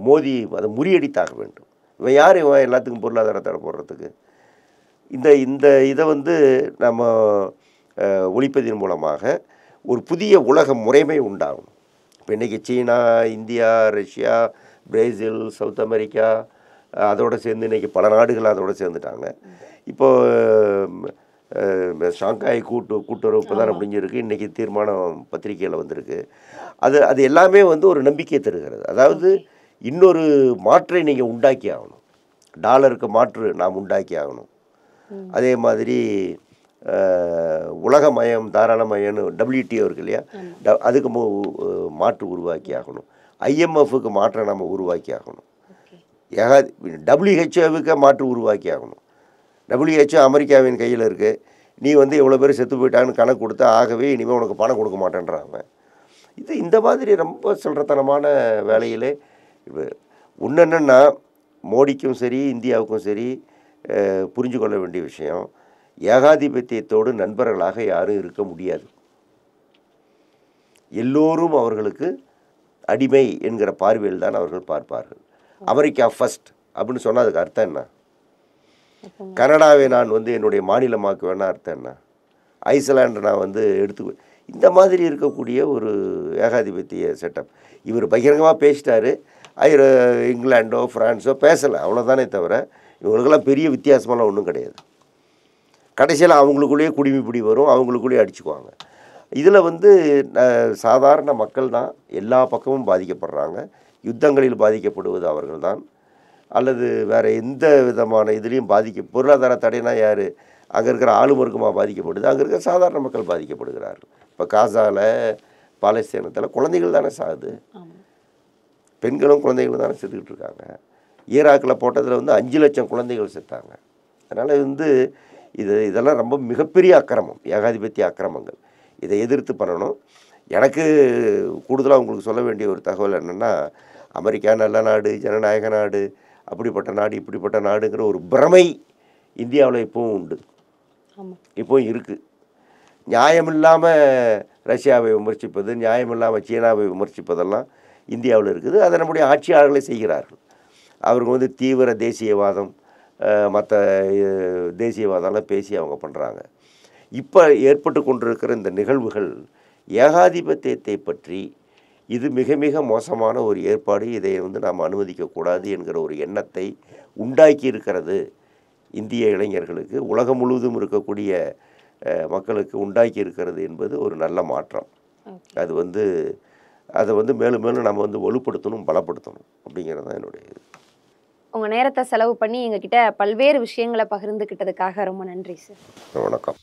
மோதி அதை முறியடித்தாக வேண்டும். இவன் யார் இவன் எல்லாத்துக்கும் பொருளாதார தடை போடுறதுக்கு? இந்த இதை நம்ம ஒழிப்பதன் மூலமாக ஒரு புதிய உலக முறைமை உண்டாகும். இப்போ இன்றைக்கி China, India, Russia, Brazil, South America, அதோடு சேர்ந்து இன்றைக்கி பல நாடுகள் அதோடு சேர்ந்துட்டாங்க. இப்போது ஷாங்காய் கூட்டுறவு பிரதான அப்படிஞ்சிருக்கு, இன்றைக்கி தீர்மானம் பத்திரிகையில் வந்திருக்கு. அது எல்லாமே ஒரு நம்பிக்கை தருகிறது. அதாவது இன்னொரு மாற்றை நீங்கள் உண்டாக்கி ஆகணும். டாலருக்கு மாற்று நாம் உண்டாக்கி ஆகணும். அதே மாதிரி உலகமயம், தாராளமயம்னு WTO இருக்கு இல்லையா, அதுக்கு மாற்று உருவாக்கி ஆகணும். IMFக்கு மாற்றை நம்ம உருவாக்கி ஆகணும். WHO மாற்று உருவாக்கி ஆகணும். WHO அமெரிக்காவின் கையில் இருக்குது. நீ எவ்வளோ பேர் செத்து போயிட்டான்னு கணக்கு கொடுத்தா, ஆகவே இனிமேல் உனக்கு பணம் கொடுக்க மாட்டேன்றாங்க. இந்த மாதிரி ரொம்ப சொல்கிறத்தனமான வேலையிலே இப்போ ஒன்று என்னென்னா, மோடிக்கும் சரி இந்தியாவுக்கும் சரி புரிஞ்சு கொள்ள வேண்டிய விஷயம், ஏகாதிபத்தியத்தோடு நண்பர்களாக யாரும் இருக்க முடியாது. எல்லோரும் அவர்களுக்கு அடிமை என்கிற பார்வையில் தான் அவர்கள் பார்ப்பார்கள். அமெரிக்கா ஃபஸ்ட் அப்படின்னு சொன்னால் அதுக்கு அர்த்தம் என்ன? கனடாவை நான் என்னுடைய மாநிலமாக்குவேன்னா அர்த்தம் என்ன? ஐஸ்லாண்டை நான் எடுத்துக்குவேன். இந்த மாதிரி இருக்கக்கூடிய ஒரு ஏகாதிபத்திய செட்டப். இவர் பகிரங்கமாக பேசிட்டாரு, இங்கிலாண்டோ ஃப்ரான்ஸோ பேசலை, அவ்வளோதானே தவிர இவங்களுக்கெல்லாம் பெரிய வித்தியாசமெல்லாம் ஒன்றும் கிடையாது. கடைசியில் அவங்களுக்குள்ளேயே குடிமைப்பிடி வரும், அவங்களுக்குள்ளேயே அடிச்சுக்குவாங்க. இதில் சாதாரண மக்கள் தான் எல்லா பக்கமும் பாதிக்கப்படுறாங்க. யுத்தங்களில் பாதிக்கப்படுவது அவர்கள் தான், அல்லது வேறு எந்த விதமான இதுலேயும் பொருளாதார தடைனா யார்? அங்கே இருக்கிற ஆளுமர்க்கமாக பாதிக்கப்படுது, அங்கே இருக்கிற சாதாரண மக்கள் பாதிக்கப்படுகிறார்கள். இப்போ காசாவில், பாலஸ்தீனத்தில் குழந்தைகள் தானே சாகுது, பெண்களும் குழந்தைகளும் தானே செத்துக்கிட்டு இருக்காங்க. ஈராக்கில் போட்டதில் வந்து 5 லட்சம் குழந்தைகள் செத்தாங்க. அதனால் இதெல்லாம் ரொம்ப மிகப்பெரிய அக்கிரமம், ஏகாதிபத்திய அக்கிரமங்கள். இதை எதிர்த்து பண்ணணும். எனக்கு கூடுதலாக உங்களுக்கு சொல்ல வேண்டிய ஒரு தகவல் என்னென்னா, அமெரிக்கா நல்ல நாடு, ஜனநாயக நாடு, அப்படிப்பட்ட நாடு இப்படிப்பட்ட நாடுங்கிற ஒரு பிரமை இந்தியாவில் இப்போவும் உண்டு, இப்போவும் இருக்குது. நியாயமில்லாமல் ரஷ்யாவை விமர்சிப்பது, நியாயமில்லாமல் சீனாவை விமர்சிப்பதெல்லாம் இந்தியாவில் இருக்குது. அதை நம்முடைய ஆட்சியாளர்களே செய்கிறார்கள். அவருக்கு வந்து தீவிர தேசியவாதம், மற்ற தேசியவாதம்லாம் பேசி அவங்க பண்ணுறாங்க. இப்போ ஏற்பட்டு கொண்டிருக்கிற இந்த நிகழ்வுகள் ஏகாதிபத்தியத்தை பற்றி இது மிக மிக மோசமான ஒரு ஏற்பாடு, இதை வந்து நாம் அனுமதிக்கக்கூடாது என்கிற ஒரு எண்ணத்தை உண்டாக்கி இருக்கிறது இந்திய இளைஞர்களுக்கு, உலகம் முழுவதும் இருக்கக்கூடிய மக்களுக்கு உண்டாக்கி இருக்கிறது என்பது ஒரு நல்ல மாற்றம். அதை வந்து மேலும் மேலும் நம்ம வந்து வலுப்படுத்தணும், பலப்படுத்தணும் அப்படிங்கிறது தான் என்னுடைய இது. உங்கள் நேரத்தை செலவு பண்ணி எங்ககிட்ட பல்வேறு விஷயங்களை பகிர்ந்துக்கிட்டதுக்காக ரொம்ப நன்றி சார். வணக்கம்.